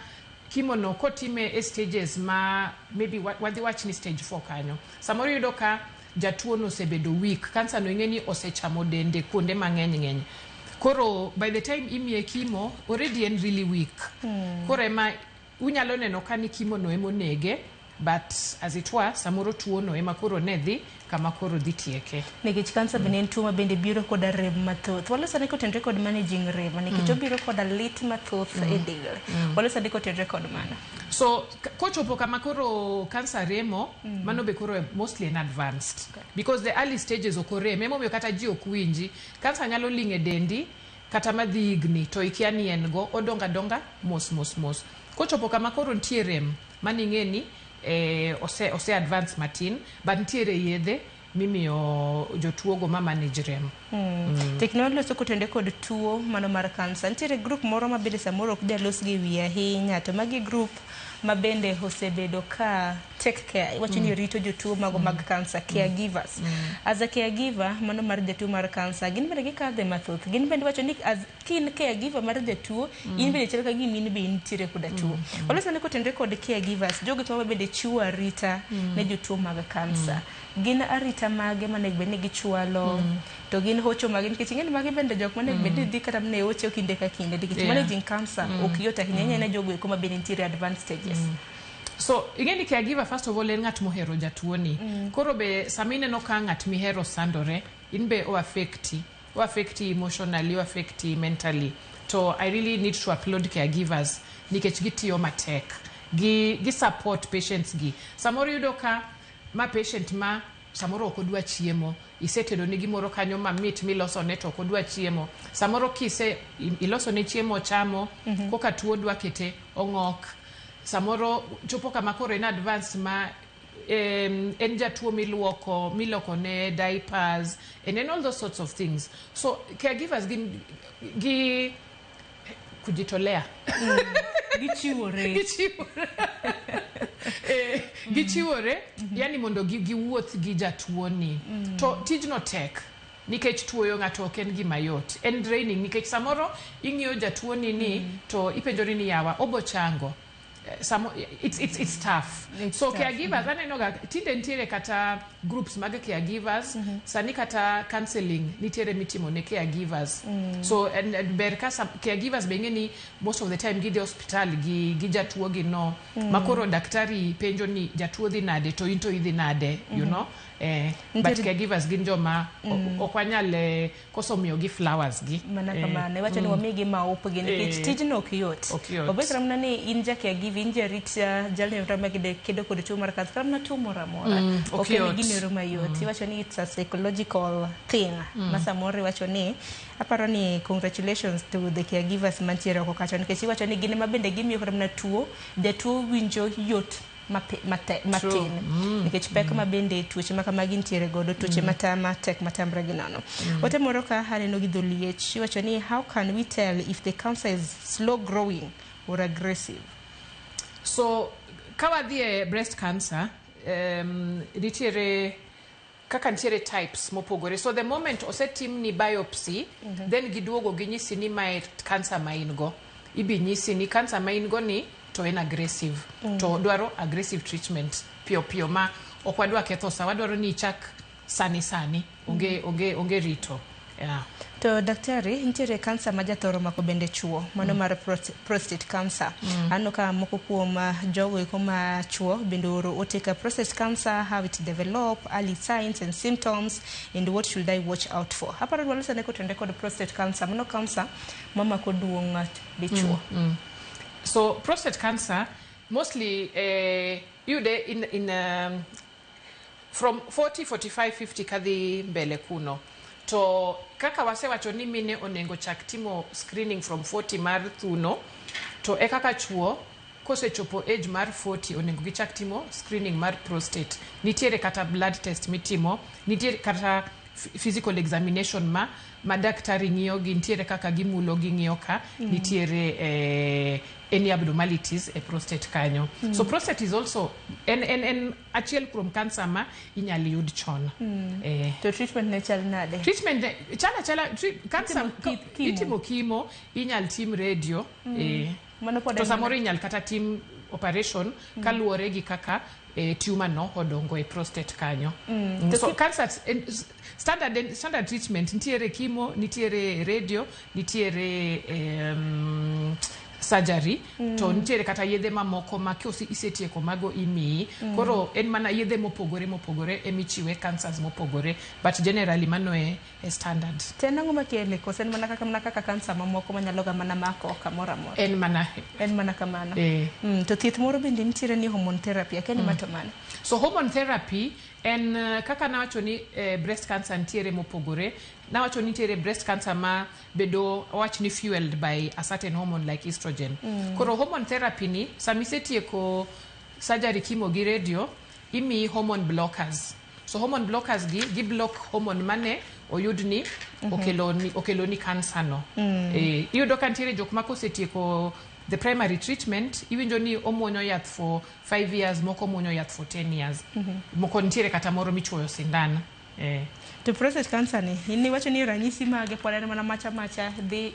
kimo no kotime stages ma maybe wadhi wach ni stage 4 kanyo. Samoro yudo ka jatuo no sebedo weak. Cancer no ing'eni osechamo dende kuonde mang'eny. Koro by the time imiye kimo already en really weak. Koro ema unyalo neno ka ni kimo no emo nege but as it were samoro tuo no ema koro nedhi kama koro dhi tieke. Nikech cancer bende en tuo ma bende biro koda rem mathoth. Walosane kotendre kod managing rem nikech obiro koda lit mathoth e del. Walosane kotendre kod mana. So kochopo kama koro cancer remo mano be koro mostly in advanced because the early stages okore emomiyo kata ji ok winji cancer nyalo linge dendi kata madhi igni to ikia ni en go odonga mos. Kochopo kama koro ntie rem maning'eni ose advance matin but ntiere yedhe mimiyo jotuogo ma manage rem. Teknoloji so kotende kod tuo mano mar cancer ntiere group moro ma bende samoro ok jalos gi wiya ahinya to magi group ma bende osebedo ka take care iwacho ni rito jotuo mago mag cancer caregivers. As a caregiver mano mar jatuo mar cancer gin bende gikadhe mathoth gin bende wacho ni as kin caregiver mar jatuo in bende chal ka gimi be ntiere koda tuo. Walosane kotende kod caregivers jogo to bende chiwo arita ne jotuo mag cancer. Gin arita mage manego bende gichwalo to gin hocho mage nikech ing'eni mage bende jok manego bende dhi kata ne hocho kinde ka kinde nikech managing cancer ok yot ahinya ne jogo eko ma bende ntiere advanced stages. So ing'eni caregiver first of all en ng'at mohero jatuo ni. Koro be sama ineno ka ng'at mihero sandore in be o affecti emotionally, o affecti mentally. So I really need to applaud caregivers nikech gitiyo matek. Gi support patients gi. Samoro yudo ka ma patient ma samoro ok odwa chiemo isetedo ni gimoro kanyo mamit miloso ne to kodwa chiemo samoro kise iloso ne chiemo chamo koka tuo dwa kete ong'ok samoro chopo kama koro in advance ma en jatuo miloko ne diapers and then all those sorts of things. So caregivers gi kujitolea gichiwore yani mondo giwuoth gi jatuoni to tijno tek nikech tuoyo ng'ato ok en gima yot en draining nikech samoro ing'iyo jatuoni ni to ipenjori ni yawa obo chango it's tough. So caregivers aneno ga tinde ntiere kata groups mag caregivers sani kata counseling nitiere mitimo ne caregivers so and ber ka caregivers bengeni most of the time gidhi hospital gi jatuo gi no makoro daktari penjo ni jatuo dhi nade to into idhi nade you know but caregivers gin joma okwanyal koso miyo gi flowers gi mana kamane wacho ni wamigi maup gi nikech tijno ok yot obet ramna ni in ja caregiver inja rit jalne rama kedo kod tuo mar kansa ramna tuo moro amora ok en gimoro mayot wacho ni it's a psychological thing masamore wacho ni aparo ni congratulations to the caregivers mantiere oko kacho nikech wacho ni gine mabende gimiyo ramna tuo jatuo winjo yot matin nikech pek mabende tuoche makamagi ntiere godo tuoche matama tek matamre gi nono ote moro ka haneno gi dholiech wacho ni how can we tell if the cancer is slow growing or aggressive? So kawadhi breast cancer nitiere kaka nitiere types mopogore so the moment osetim ni biopsy then giduogo ginyisi ni mae cancer maingo ibi nyisi ni cancer maingo ni to en aggressive to dwaro aggressive treatment pio ma okwadwa ketho sa wadwaro ni chak sani onge rito to daktari nitiere cancer majathoro mako bende chuo mano mar prostate cancer ano ka moko kuom jogo koma chuo bende oro oteka prostate cancer, how it develop, early signs and symptoms and what should I watch out for. Aparo dwalo ne ko tende kod prostate cancer mano cancer mama ko duong dichuo So prostate cancer mostly in from 40, 45, 50 kadhi mbele kuno. To kaka wasewacho ni mine onengo chak timo screening from 40 mar thuno to kaka chuo kosechopo age mar 40 onengo gichak timo screening mar prostate. Nitiere kata blood test mitimo, nitiere kata physical examination ma daktari ng'iyo gi nitiere kaka gimulo gi ng'iyo ka nitiere any abnormalities e prostate kanyo. So prostate is also en achiel kuom cancer ma inyalo yud chon. To treatment ne chal nade? Treatment chala cancer itimo kimo inyalo tim radio to samoro inyalo kata tim operation kaluwore gi kaka tumor no odongo e prostate kanyo. So cancer standard treatment nitiere chemo, nitiere radio, nitiere surgery to nitiere kata yedhe mamoko ma kiosi isetieko mago imi koro en mana yedhe mopogore emichiwe cancers mopogore but generally mano e standard. Tena ngoma kele kosen mana kaka cancer mamoko manyalo ga mana mako kamora mora en mana kamano to thieth moro bende nitiere ni hormone therapy akeni matomane. So hormone therapy en kaka nawacho ni breast cancer nitiere mopogore nawacho nitiere breast cancer ma bedo wach ni fueled by a certain hormone like estrogen. Koro hormone therapy ni samisetieko surgery chemo gi radio imi hormone blockers. So hormone blockers gi block hormone mane oyudni okeloni cancer no. Iyudo ka nitiere jok ma kosetieko the primary treatment iwinjo ni omuonyo yath for 5 years moko muonyo yath for 10 years moko nitiere kata moro michuoyo sindan. To prostate cancer ni wacho ni ranyisi mage pod mana macha dhi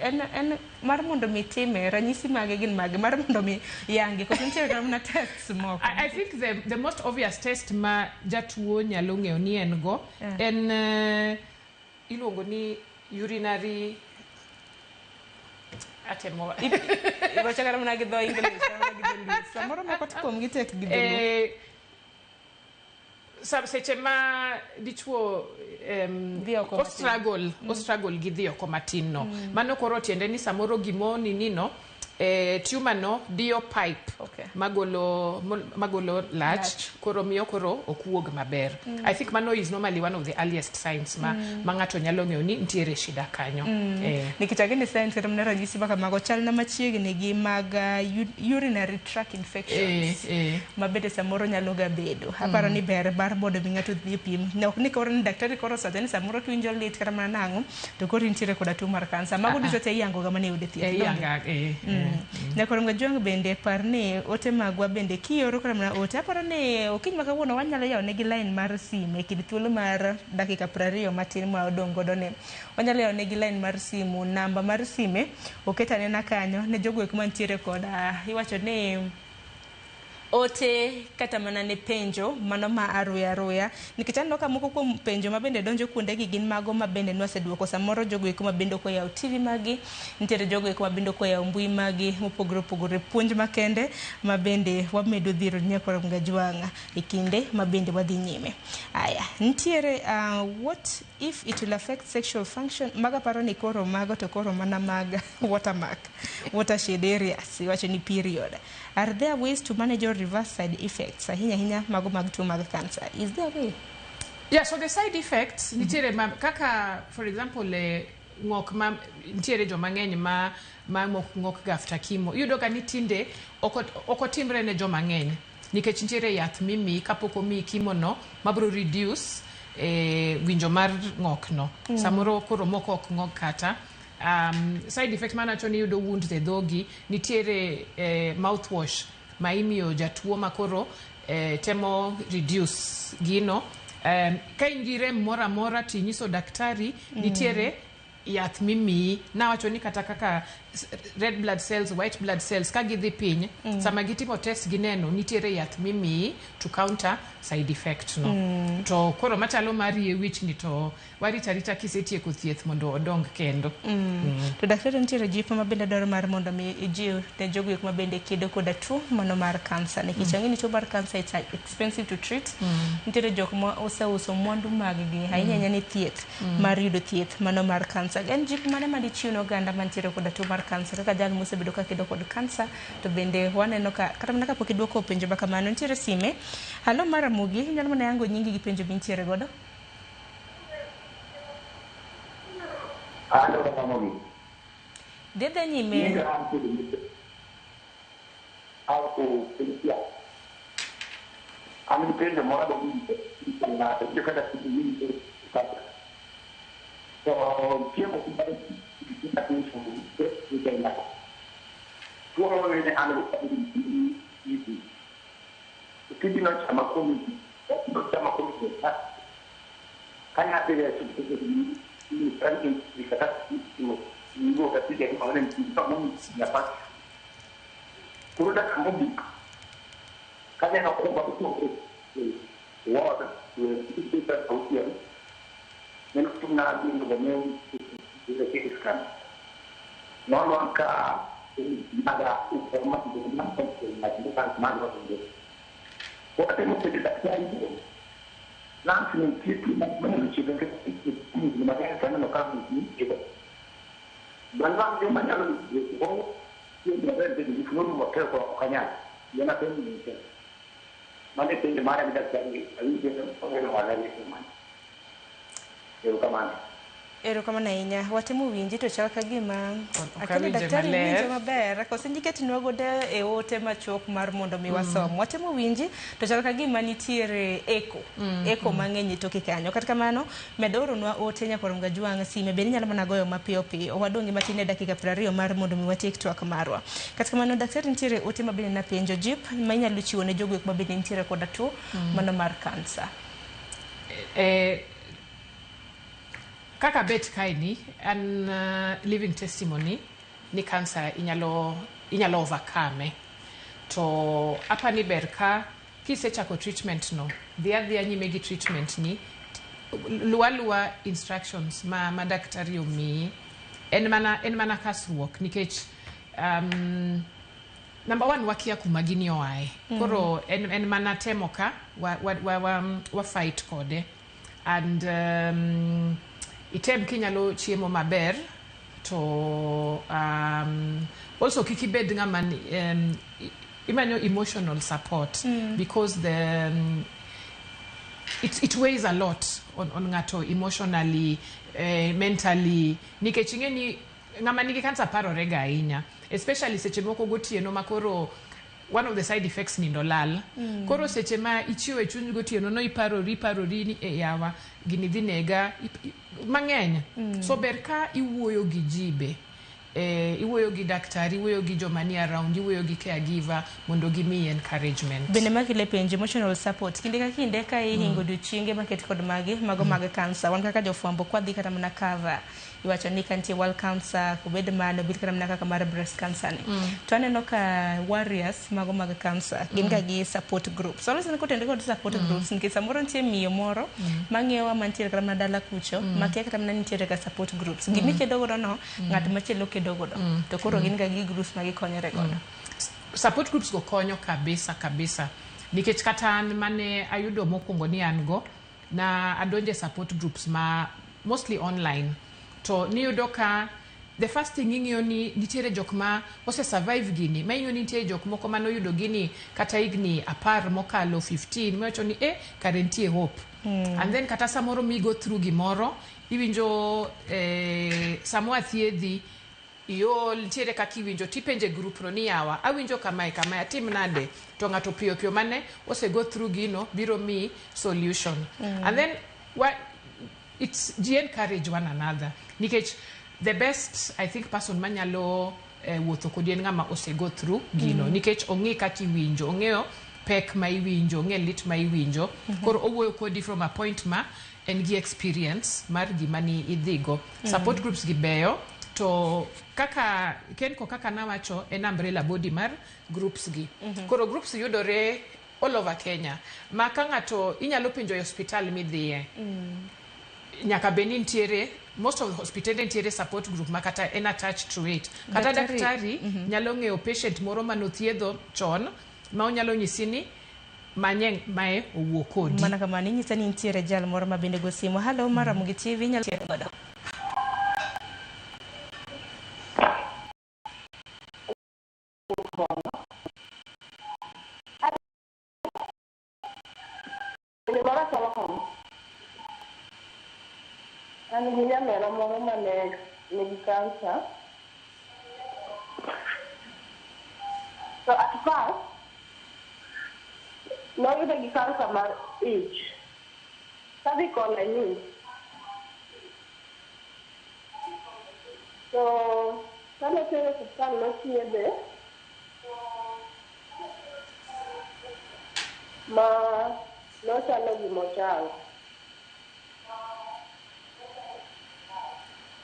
en mar mondo mi time ranyisi mage gin mage mar mondo mi yangi ko nitiere ramna tests moko. I think the most obvious test ma jatuo nyalo ng'eyo ni en go en iluongo ni urinary atemo iwacho kara mana gi dho English samoro moko tikom gi tek gi dholuo seche ma dichuo o struggle gi dhi oko matin no mano koro tiende ni samoro gimoni nino tumor no dio pipe magolo lach koro miyo koro okuog maber. I think mano is normally one of the earliest signs ma ngato nyalo ng'eyo ni nitiere shida kanyo. Nikichage ni signs kata mna ranyisi baka mago chal na machiegni gi mag urinary tract infections mabede samoro nyalo ga bedo. Aparo ni ber bodo mi ngato dhi pim. Ne ok ni koro ni daktari koro sajani samoro kiwinjo lit kata mana nango to koro nitiere koda tuo mar kansa. Mago duto te yango ga mane yude thieth. Nyakoro ngajong bende parni ote magwa bende kioro kara mana ote aparo ni okiny maka wuono wanyalo yaw negi line mar sime kid thuolo mar dakika 20 matin ma odong godo ne wanyalo yaw negi line mar simu namba mar sime oketane na kanyo ne jogo ek mantiere koda iwacho ni ote kata mana ne penjo mano ma aruya nikech anno ka moko kuom penjo mabende donjo kuonde gi gin mago mabende nwaseduoko samoro jogo eko mabende ko yaw TV magi nitiere jogo eko mabende ko yaw mbui magi mopogore puonj makende mabende wamedo dhiro Nyakoro Gajwang' e kinde mabende wadhi nyime. Aya nitiere what if it will affect sexual function maga paro ni koro mago to koro mana maga watershed areas iwacho ni period. Are there ways to manage or reverse side effects? Hinya mago mag tuo mag cancer. Is there a way? Yeah, so the side effects nitiere kaka for example ng'ok ma nitiere jo mang'eny ma ng'ok ga after chemo. Yudo ka ni tinde okotimre ne jo mang'eny nikech nitiere yath mimi kapok omi chemo no mabro reduce winjo mar ng'ok no. Samoro koro moko ok ng'ok kata side effect mana choni yudo wound the dhogi nitiere mouthwash ma imiyo jatuo makoro temo reduce gino ka ingire mora tinyiso daktari nitiere yath mimi na wacho ni kata kaka red blood cells white blood cells ka gidhi piny sama gitimo test gineno nitiere yath mimi to counter side effect no to koro machalo mari e wich ni to waritarita kisetieko thieth mondo odong kendo. To daktari nitiere jipo mabende dwaro mar mondo mi jiw ne jogo eko mabende kedo koda tuo mano mar cancer nikech ang'e ni tuo mar cancer it's expensive to treat. Nitiere jok ma oseuso mwandu mag gi ahinya ni thieth mar yudo thieth mano mar cancer. En jipo mane ma dichiwo no ganda mantiere koda tuo mar cancer kaka jal mosebedo ka kedo kod cancer to bende waneno ka kata mana kapok iduoko penjo baka mano nitiere sime. Halo Maramugi nyalo mana yango nyingi gi penjo mintiere godo. Halo Maramugi. Dede nyime. Au pensia. Ami penjo mora do na yo kada kiti kata. So kiemo kubali kita kuhusu kita tuo ni anu hivi kiti na chama kumi kana pele ni frankin dikata ni katika ile mtu ya pasi kuruda kambi kana na kuomba kutoka water kita tausia neno tuna ndio mwenyewe ile kitu kana naona ka ada informasi tentang kemana itu. Waktu itu kita cari langsung kita menuju ke ini makanya karena lokal ini itu. Banyak yang banyak oh yang berada di seluruh hotel kayaknya yang ada ini. Mana itu kemarin kita cari ini kita pengelolaan itu mana. Itu kemana? Ero kama na inya watemu winji to chaka gima akani daktari winjo maber ko sinjiketi nwagode e ote machok mar mondo mi wasom watemu winji to chaka gima nitiere eko mang'eny to kikanyo kata kamano medoro nwa ote Nyakoro Gajwang' sime be nyalo mana goyo mapiyo wadongi matine dakika 20 mar mondo mi watik twak marwa kata kamano daktari nitiere ote mabende na penjo jip ma inyalo chiwo ne jogo mabende nitiere koda tuo mano mar cancer kaka bet kaini an living testimony ni cancer inyalo overcome to apa ni berka kisechako treatment no dhia nyime gi treatment ni luwa instructions ma daktari omi en mana kasruok nikech number 1 wakia kumagini oae koro en mana temo ka wa fight kode and item kinyalo chiemo maber to also kikibed ng'ama imanyo emotional support because it weighs a lot on ngato emotionally, mentally. Nikech ing'eni ng'ama nigi kansa parore ga ahinya, especially seche moko gotieno makoro one of the side effects nindo lal. Koro seche ma ichiwe chuny gotieno no iparori ni yawa gini dhi nega mang'eny. So ber ka iwuoyo gi jibe. Iwuoyo gi daktari, iwuoyo gi joma ni around, iwuoyo gi caregiver mondo gimiyi encouragement. Bende makile penjo emotional support kinde ka kinde ka ihingo odiochienge maket kod mago mag kansa, wan kaka jofwambo kwadhi kata mana cover iwacho ni kantie wall cancer kubed mano bil kata mana kaka mar breast cancer ni to aneno ka warriors mago mag cancer gin ga gi support groups. So listen ko tende kod support groups nikech samoro nitie miyo moro mang'iewa mantiere kata mana dala kucho makia kata mana nitiere ka support groups gini kedo godo no ng'at machielo kedo godo to koro gin ga gi groups magikonyore godo. Support groups go konyo kabisa nikech kata an mane ayudo mokwongo ni an go na adonje support groups ma mostly online to niyudo ka the first thing ing'iyo ni nitiere jok ma ose survive gini, ma ing'iyo ni nitiere jok moko manoyudo gini kata higni 10 mokalo 15 miwacho ni kare nitie hope. And then kata samoro mi go through gimoro iwinjo samwa thiedhi iol nitiere kaka iwinjo tipenje group no ni yawa awinjo kamae atim nade to ng'ato piyo mane ose go through gino biro mi solution. And then it's encourage one another nikech the best I think person manyalo wuotho kodi en ng'ama ose go through gino nikech ong'e kaka iwinjo, ong'eyo pek ma iwinjo, ong'e lit ma iwinjo koro owuoyo kodi from a point ma en gi experience mar gima ni idhigo. Support groups gi beyo to kaka kenko kaka nawacho en umbrella body mar groups gi. Koro groups yudore all over Kenya ma ka ng'ato inyalo penjo hospital midhiye nyaka beni nitiere most of the hospital nitiere support group makata en attached to it. Kata daktari nyalo ng'eyo patient moro manothiedho chon ma onyalo nyisi ni manyeng mae owuok kodi. Mana kama ni nyisa ni nitiere jal moro ma bende go simo. Hello Maramogi TV nyalo tiere godo. Ani hiya mera moro mane nigi cancer. So at first, noyudo gi cancer mar ich. Kadhi kone ni. So, kane tere hospital nothiedhe ma nochalo gimochalo.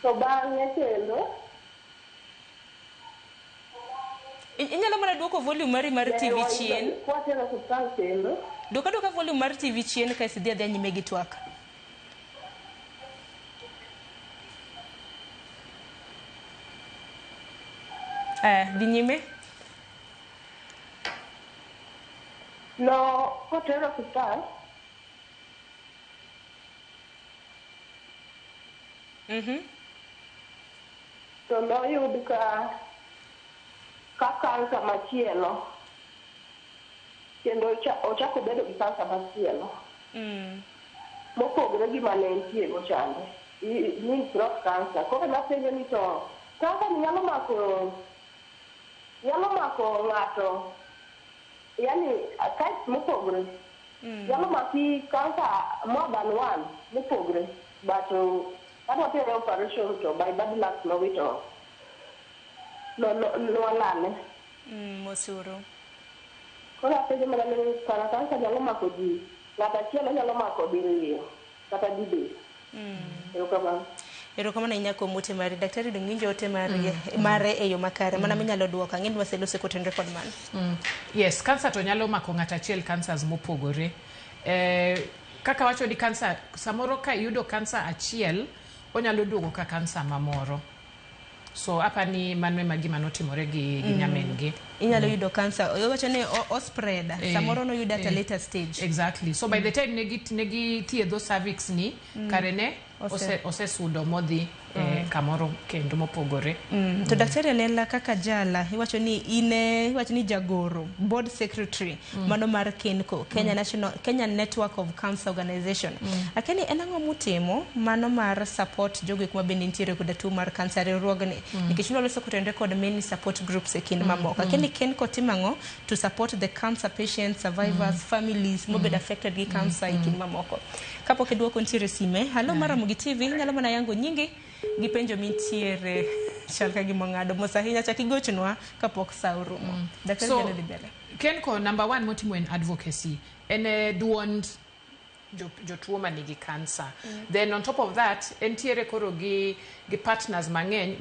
So bang'e kendo inyalo mana duoko volume mari mar TV chien. Kwatero hospital kendo duoka volume mar TV chien ka sidhi adhi nyime gi twak. Dhi nyime. No, kwatero hospital to noyud ka kansa machielo kendo ochako bedo gi kansa machielo mopogore gi mane entie go chande ni throat cancer. Koro napenjo ni to kansa ni nyalo mako ng'ato yani types mopogore nyalo maki kansa more than one mopogore but Kama pia operation to by bad luck no wito no alane. Mosuro. Kona pede mala ni kana kansa nyalo mako ji. Ngata chielo nyalo mako diriyo. Kata dibe. Erokamano inyako mote mari daktari donginjo ote mare eyo makare mana minyalo duoka ng'eni waselo sekotendre kod man. Yes, cancer to nyalo mako ng'ata chiel cancers mopogore. Kaka wacho di cancer samoro ka yudo cancer achiel onyalo duogo ka cancer mamoro. So hapa ni manwe magima notimore gi nyamen gi. Inyalo yudo cancer wacho ne o spread samoro no yudo at a later stage. Exactly. So by the time negi thiedho cervix ni karene ose sudo modhi kamoro kendo mopogore. To daktari Anela kaka jala iwacho ni jagoro board secretary mano mar KENCO, Kenya Network of Cancer Organization. Lakini en ang'o mutimo mano mar support jogo kuma bende nitiere koda tuo mar kansa riwruogni nikech loso kutende kod many support groups e kind mamoko. Lakini KENCO timango to support the cancer patients, survivors, families mobed affected gi cancer e kind mamoko. Kapok iduoko nitiere sime. Halo Maramogi TV, nyalo mana yango nyingi gi penjo mintiere chalka gi mongado mosahinya chaki gochnwa kapok sa urumo. Daktari So, Kennedy Bele. KENCO number 1 motimo en advocacy. En duond jotuo manigi cancer. Then on top of that, entiere koro gi partners mang'eny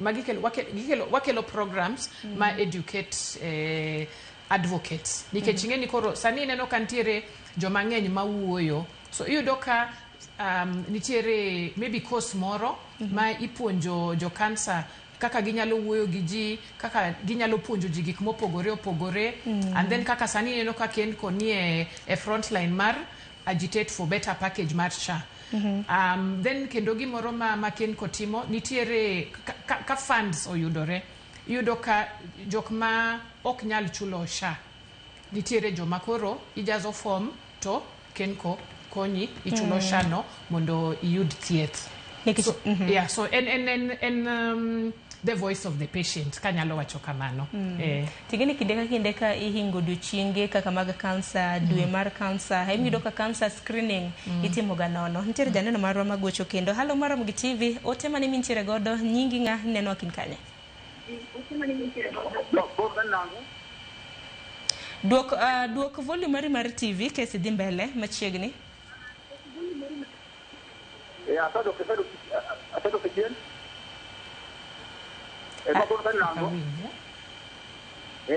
wakelo programs ma educate advocates. Nikech ing'eni koro sani neno kantiere jomang'eny mawuoyo. So iyudo ka nitiere maybe course moro ma ipuonjo jo cancer kaka ginyalo wuoyo gi ji, kaka ginyalo puonjo ji gik mopogore opogore, and then kaka sani neno ka KENCO ni e front line mar agitate for better package mar SHA. Then kendo gimoro ma KENCO timo nitiere ka funds oyudore, iyudo ka jok ma ok nyal chulo SHA nitiere joma koro ijazo form to KENCO konyi ichulo SHA no mondo iyud thieth. So, yeah, so en the voice of the patient kanyalo wacho kamano. Tigeni kinde ka ihingo duchinge kaka mag cancer, dwe mar cancer, haimido ka cancer screening itimo ga nono. Nitiere janeno marwa magocho kendo. Halo Maramogi TV, ote mane mintiere godo nyingi nga neno akin kanye. Duok volume mar TV kesi dhi mbele machiegni. Atado kechien. Mabor kan nango.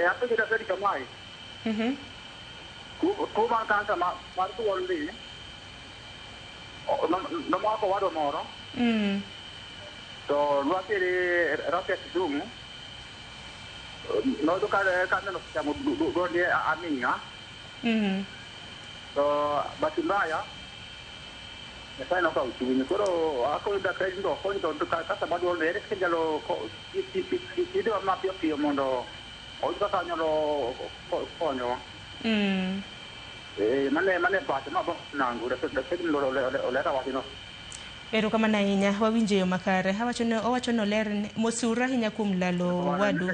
Ato kita sedi kamai. Ku man kansa mar tu wolli. No ma ko wado moro. To luate rocket zoom. No do ka no siamo do di aminga. To batimbaya. Saya nak tahu cuma kalau aku dah kerja tu, aku itu kata baru lepas kerja lo, itu apa pihak mondo, aku kata nyalo konyo. Mana baca mana nanggu, dah lo le tahu sih no. Ero kama na inya wawinje yo makare hawacho no ler mosura hinya kum lalo wadu.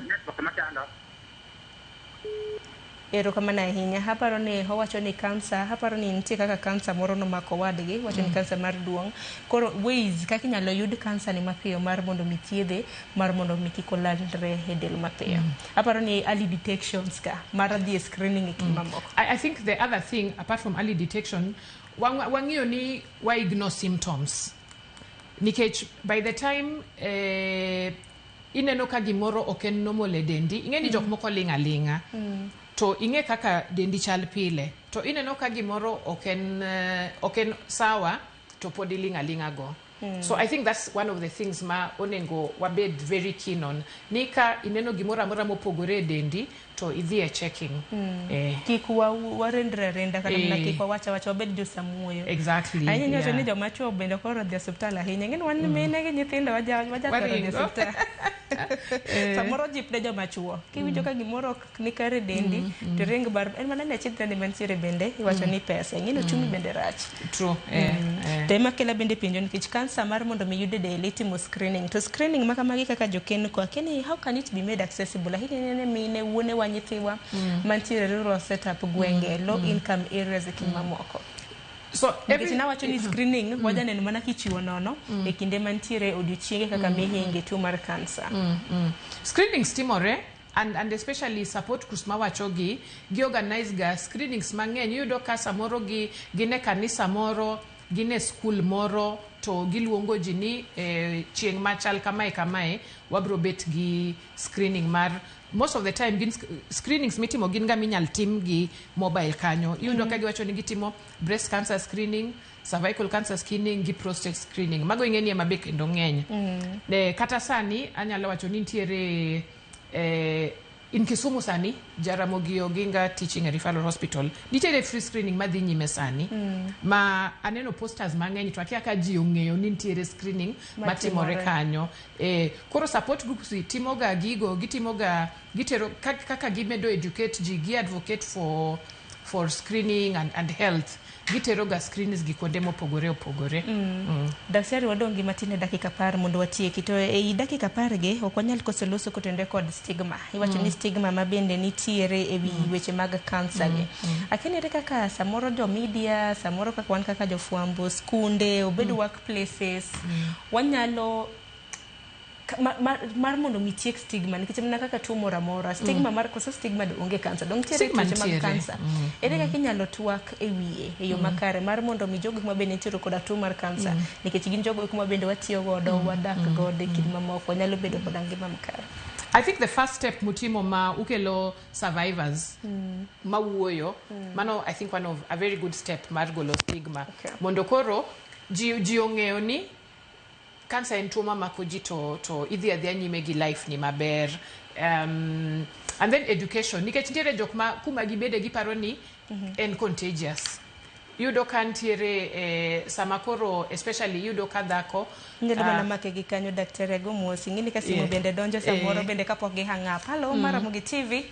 Ero kama na hinya haparo ni hawacho ni cancer, haparo ni ntie kaka cancer moro no mako wadgi, wacho ni cancer mar duong. Koro ways kaka nyalo yud cancer ni mapiyo mar mondo mithiedhe, mar mondo mikikolandre hedel mapiyo. Haparo ni early detections ka, mar the screening ikimamoko. I think the other thing apart from early detection, wang'iyo ni wa ignore symptoms. Nikech by the time ineno ka gimoro oken normal e dendi, ing'eni jok moko linga to inge kaka dendi chal pile, to ineno ka gimoro oken sawa to podi linga go. So I think that's one of the things ma onengo wabed very keen on. Nika ineno gimora amora mopogore dendi to idhi checking. Kikuwa warenda kana na kikuwa wacha wabed jo samuoyo. Exactly. Ayi nyoto ni jo macho bende koro dhi hospital ahinya. Ngeni wan mine gi nyithindo waja koro dhi hospital. Samoro jip de jo machuo. Kiwinjo ka gimoro ni kare dendi to ring bar en mana ne chitwa ni mantiere bende iwacho ni pesa. Ngeni chumi bende rach. True. Tema kela bende pinjo nikech cancer mar mondo mi yude del itimo screening. To screening makamagi kaka jo KENCO lakini how can it be made accessible? Ahinya ne mine wuone wanyithiwa mantiere rural setup gwenge low income areas kimamoko. So every now wacho ni screening waja neno mana kichiwo nono e kinde mantiere odiochienge kaka mihinge tuo mar cancer. Screenings timore and especially support groups mawachogi gi organize ga screenings mang'eny. Yudo ka samoro gine kanisa moro, gine school moro, to giluongo ji ni chieng' machal kamae wabro bet gi screening mar most of the time screenings mitimo gin ga minyal tim gi mobile kanyo. Yudo ka giwacho ni gitimo breast cancer screening, cervical cancer screening gi prostate screening. Mago ing'eni ema be kendo ng'eny. Kata sani anyalo wacho ni nitiere in Kisumu sani, Jaramogi Oginga Teaching and Referral Hospital, nitiere free screening madhi nyime sani. Ma aneno posters mang'eny to akia ka ji ong'eyo ni nitiere screening matimore kanyo. Koro support groups timoga gigo, gitero kaka gimedo educate ji, gi advocate for screening and health. Gitero ga screens gi kuonde mopogore opogore. Daktari wadongi matine dakika par mondo watieki to ei dakika par ge ok wanyal koso loso kotende kod stigma. Iwacho ni stigma mabende nitiere ewi weche mag cancer ge. Lakini ere kaka samoro jo media, samoro kaka wan kaka jo fuambo, skunde, obed workplaces, wanyalo mar mondo mitiek stigma nikech mna kaka tuo moro amora stigma mar koso stigma onge cancer dong tiere tuoche mag cancer ere kaka inyalo twak e wiye e yo makare mar mondo mi jogo ma bende nitie koda tuo mar cancer nikech gin jogo kuma bende watiyo godo wadak godo e kinde mamoko nyalo bedo koda ngima makare. I think the first step mutimo ma ukelo survivors ma wuoyo mano I think one of a very good step mar golo stigma mondo koro ji ong'eyo ni cancer en tuo mamako ji to idhi adhia nyime gi life ni maber. And then education nikech nitiere jok ma kuma gibede giparo ni en contagious. Yudo ka ntiere sama koro especially yudo ka dhako nyalo mana make gi kanyo daktari go mosi ngini ka simu bende donjo samoro bende kapok gi hang up. Hello Maramogi TV.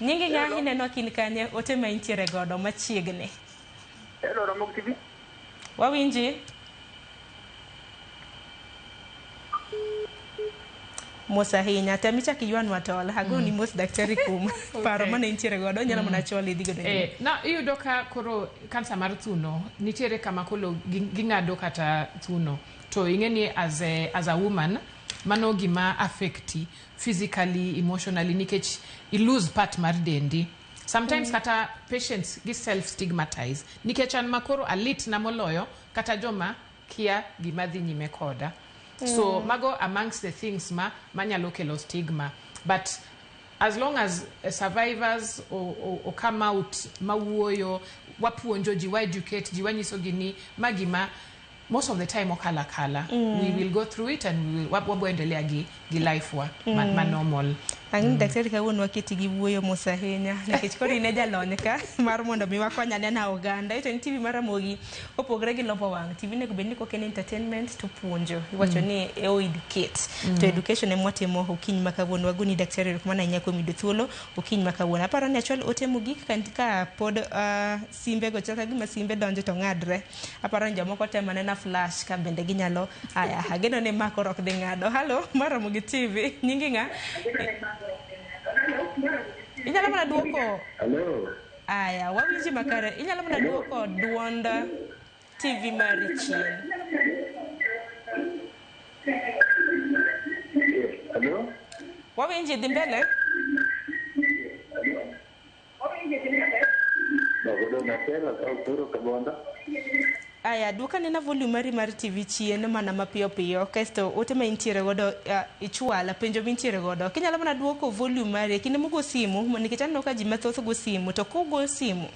Nyingi nga ineno kin kanye ote ma intiere godo machiegne. Hello Ramogi TV. Wawinji? Mosa hinya tamicha kiywan watola hago ni mos daktari kum paro mane intiere godo nyalo mona choli digo ne na iyudo ka koro kansa mar thuno nitiere kama kolo ging'ado kata thuno to ing'eni as a woman mano gima affecti physically emotionally nikech you lose part mar dendi sometimes kata patients gi self stigmatize nikech an makoro alit na moloyo kata joma kia gima dhi nyime koda. So mago amongst the things manyalo kelo stigma, but as long as survivors or come out mawuoyo wapuonjo ji wa educate ji wanyiso gini magima most of the time okala we will go through it and we will waboendelea gi life wa normal. Angin daktari ka won waketi gi wuoyo mosa henya nikech koro ine jalony ka mar mondo mi wakonya ne na oganda ito ni TV Maramogi opogre gi lopo wang TV ne gobeni ko ken entertainment to puonjo iwacho ni educate to education em watimo okiny makawuono wagoni daktari kuma na nyako mido thuolo okiny makawuono aparo ni achwal ote mogik ka pod simbe go chaka gima simbe donjo to ngadre aparo ni jomoko temane na flash ka bende ginyalo aya hageno ne mako rok de ngado. Hello Maramogi TV nyingi nga inyalo mana duoko. Hello. Aya, wawinji makare. Inyalo mana duoko duonda TV mari chien. Hello. Wawinji dhi mbele. Bagodo na tena au toro kabonda. Aya, duka nena volume mari TV chien mana mapiyo piyo kasto ote ma intiere godo ichwala penjo mintiere godo kinyalo mana duoko volume mari kinde mogo simu nikech anno ka ji mathoth go simu to kogo simu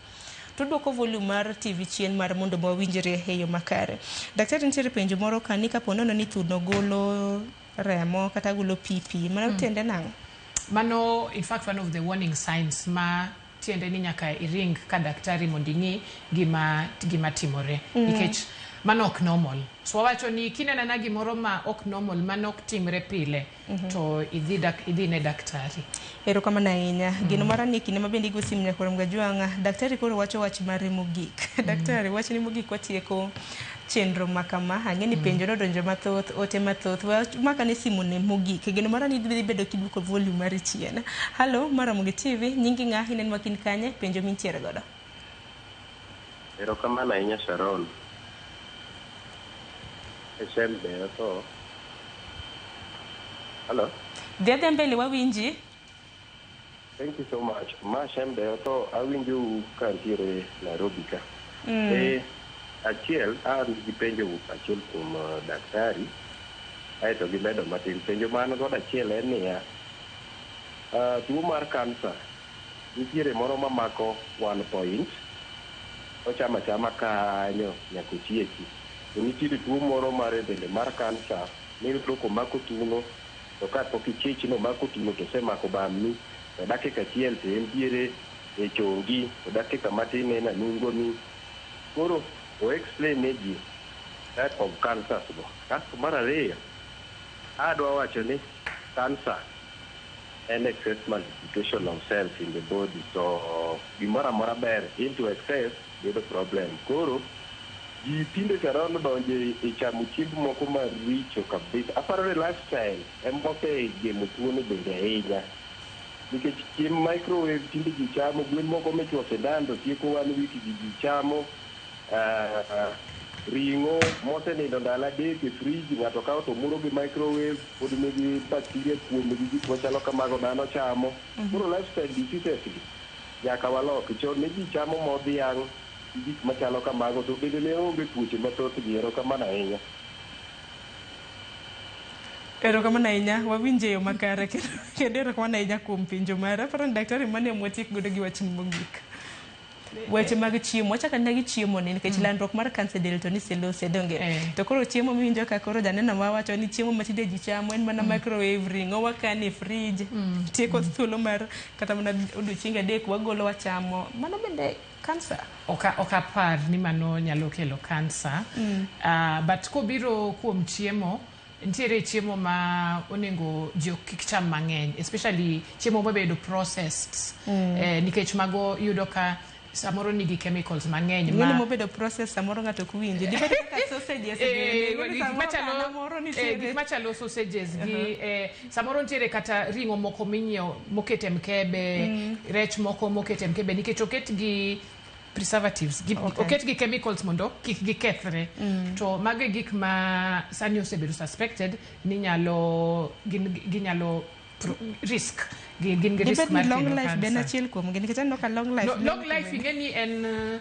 to duoko volume mar TV chien mar mondo mawinjre e yo makare. Daktari ntiere penjo moro kani ka ponono ni thuno golo remo kata golo pipi mana tende nang. Mano in fact one of the warning signs ma tiende ni nyaka iring ka daktari mondingi gima timore nikech mano ok normal. So wacho ni kinena na gimoro ma ok normal mano ok timre pile to idhi ne daktari. Ero kama na inya gino mara ni kine mabendi go simnya kwa mgajwanga daktari koro wacho wach mare mogik. Daktari wacho ni mogik watieko chenro makama angeni penjo no donjo mathoth ote mathoth maka ne simu ne mogik gino mara ni dhi bedo kiduko volume mari chien. Hello Maramogi TV nyingi nga hinen makin kanye penjo mintiere godo. Ero kama na inya Sharon Shembe to. Hello. Dede mbele wawinji. Thank you so much. Ma Shembe to awinju kantiere Nairobi ka. Achiel gi penjo achiel kuom daktari aito gi medo matin penjo mano godo achiel en niya tuo mar kansa nitiere moro mamako 1 point ochama kanyo nyaka otieki to nitiere tuo moro mar bende mar kansa miyudo komako tuno to kapok ichich no mako tuno to semako bamni dakika achiel to entiere e chongi, dakika matin en anungoni. Koro o explain ne ji type of cancers go. Kasto mar ariyo, adwa wacho ni cancer en excess multiplication of cells in the body. So gimoro amora ber into excess bedo problem. Koro ji tinde karono donje e chamo chiemb moko maricho kabisa. Aparo ni lifestyle emoke gemo tuono bende ahinya. Nikech chiemb microwave tinde ji chamo, gwen moko michwako e dando tieko wan wiki ji chamo. Ringo mosenindo ndalo adek e friji, ng'ato kawo to muro gi microwave, pod nigi bacteria kuom gi gik machalo kamago dhano chamo. Koro lifestyle diseases gi nyaka walok. Chon ne ji chamo mo dhiang' gi gik machalo kamago, to bende ne onge tuoche mathoth gi. Erokamano ahinya. Erokamano ahinya, wawinje yo makare kendo erokamano ahinya kuom penjo mara. Aparo ni daktari mane mwatiek godo gi wachni mogik. Weche mag chiemo, wachaka na gi chiemo ni nikech landruok mar kansa del to ni selose donge. To koro chiemo miwinjo ka koro janeno ma wacho ni chiemo ma tinde ji chamo en mana microwave, ringo wakane e fridge, tieko thuolo mar kata mana odiochienge adek wagolo wachamo. Mano bende kansa? Okapar ni mano nyalo kelo kansa. But kobiro kuom chiemo, ntiere chiemo ma onego ji kik cham mang'eny, especially chiemo mabedo processed. Nikech mago yudo ka samoro nigi chemicals mang'eny ma ng'eni mobedo process samoro ng'ato kuwinje dibedo kaka sausages gik machalo sausages gi samoro ntiere kata ring'o moko minyiewo mokete mkebe, rech moko mokete mkebe nikech oket gi preservatives, oket gi chemicals mondo kik gikethre. To mage gik ma sani osebedo suspected ni ginyalo risk gin risk mar long life ben achiel kuom gin nikech aneno ka long life ingeni en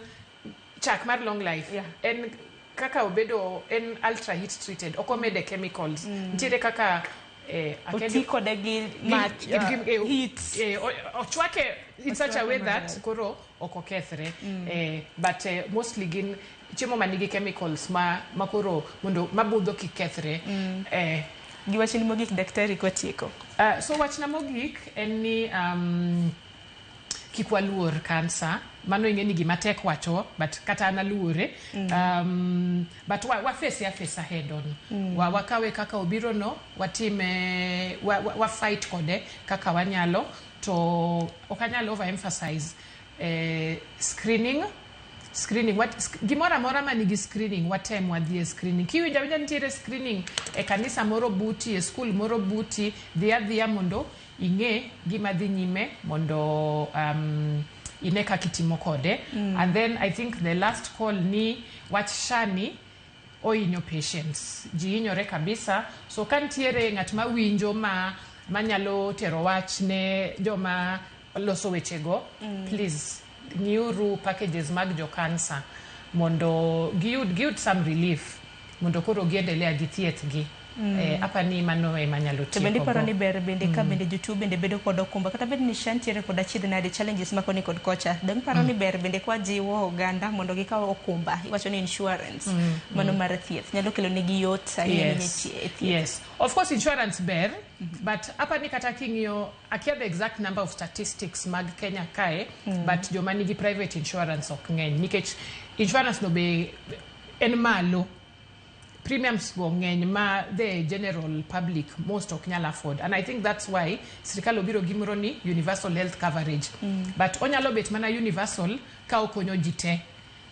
chak mar long life en kaka obedo en ultra heat treated, okomede chemicals. Ntiere kaka oti kode gi mach heat ochwake in such a way that koro okokethre. But mostly gin chiemo manigi chemicals ma koro mondo mabudho kikethre. Gi wachni mogik daktari kwatieko. So wachna mogik en ni kik waluor kansa. Mano ing'eni gima tek wacho, but kata analuore. But wafese head on. Wakawe kaka obiro no, watime, fight kode kaka wanyalo. To okanyalo overemphasize screening, gimora mora manigi screening, watem wadhie screening. Kiwinja nitiere screening e kanisa moro buti, e school moro buti, dhia mondo ing'e gima dhi nyime mondo ine kaka itimo kode. And then I think the last call ni wach shani ohinyo patients. Ji hinyore kabisa. So kantiere ng'at ma winjo manyalo tero wach ne joma loso wechego, please ng'iuru packages mag jo cancer mondo giyud some relief mondo koro giendelea gi thieth gi. Apa ni mano emanyalo tieko. To bende paro ni ber bende ka bende jotuo bende bedo kod okumba kata bende ni shantiere kod achiedh nade challenges makoni kod kocha. Dang paro ni ber bende kwa jiwo oganda mondo gikaw okumba, iwacho ni insurance mano mar thieth nyalo kelo negi yot ahinya ne thieth. Yes, of course insurance ber, but apa ni kata king'iyo akia the exact number of statistics mag Kenya kae, but joma nigi private insurance ok ng'eny nikech insurance no be en malo. Premiums go ng'eny ma the general public most ok nyal afford, and I think that's why sirikal obiro gimro ni universal health coverage. But onyalo bet mana universal ka okonyo ji te.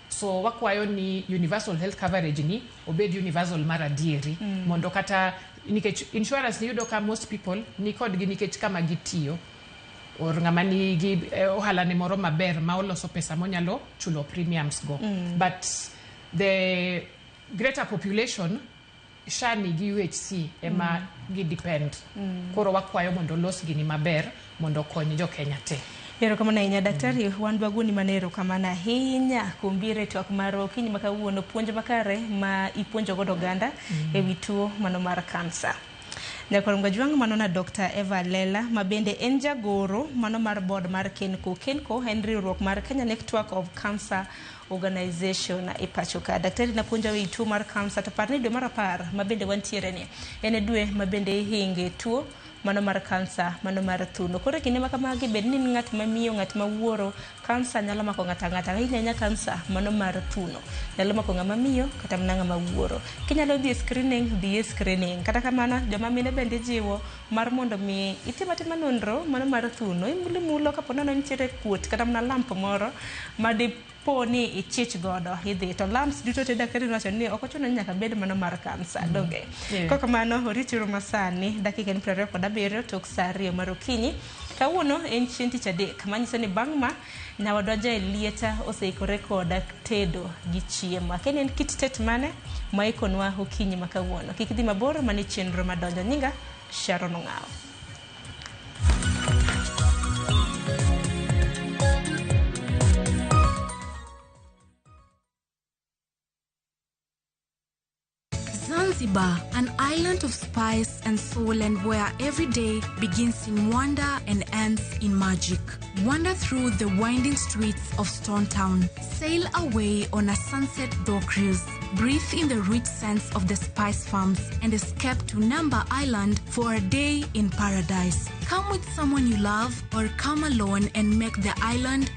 So wakwayo ni universal health coverage ni obed universal mar adieri mondo kata nikech insurance ni yudo ka most people ni kod gi nikech kama gitiyo or ng'ama nigi ohala ne moro maber ma oloso pesa monyalo chulo premiums go. But the greater population shani gi UHC ema gi depend. Koro wakwayo mondo los gini maber mondo kony jo Kenya te. Erokamano ahinya daktari, wan dwagoni manero kamana ahinya kumbire twak mar okinyi makawuono puonj makare ma ipuonjo godo oganda ewi tuo mano mar kansa. Nyakoromga jwang mano na Dr. Eva Lela mabende en jagoro mano mar board mar Kenco. Kenco en riwruok mar Kenya Network of Cancer Organization e pacho ka. Daktari napuonja wi tuo mar kansa to parni dwe mar 10 mabende wantiere ni en dwe mabende hinge tuo mano mar kansa, mano mar thuno. Koro kinde ma kamagi bed ni ng'at mamiyo, ng'at mawuoro, kansa nyalo mako ng'ata ng'ata, ahinya kansa mano mar thuno nyalo mako ng'ama miyo kata mana ng'ama wuoro. Kinyalo dhi e screening. Kata kamano joma mine bende jiwo mar mondo mi itim atima nonro mano mar thuno, imulo kapo nono nitiere kuot kata mana lamp moro madipo ni ichich godo idhi to lamps duto te daktari wacho ni ok ochuno nyaka bed mano mar kansa doge. Koko mano oritiru masani dakika 27 tok saa 2 mar okinyi. Kawuono en chieng' tich adek, manyiso ni bang' ma nyawadwaja Lieta oseikore koda tedo gi chiemo. Akeni en kit tet mane ma ikonwa okinyi ma kawuono. Kik dhi mabor mani chenro madonjo. Nyinga Sharon Ong'ao. Zanzibar, an island of spice and soul, and where every day begins in wonder and ends in magic. Wander through the winding streets of Stone Town. Sail away on a sunset door cruise. Breathe in the rich scents of the spice farms and escape to Namba Island for a day in paradise. Come with someone you love or come alone and make the island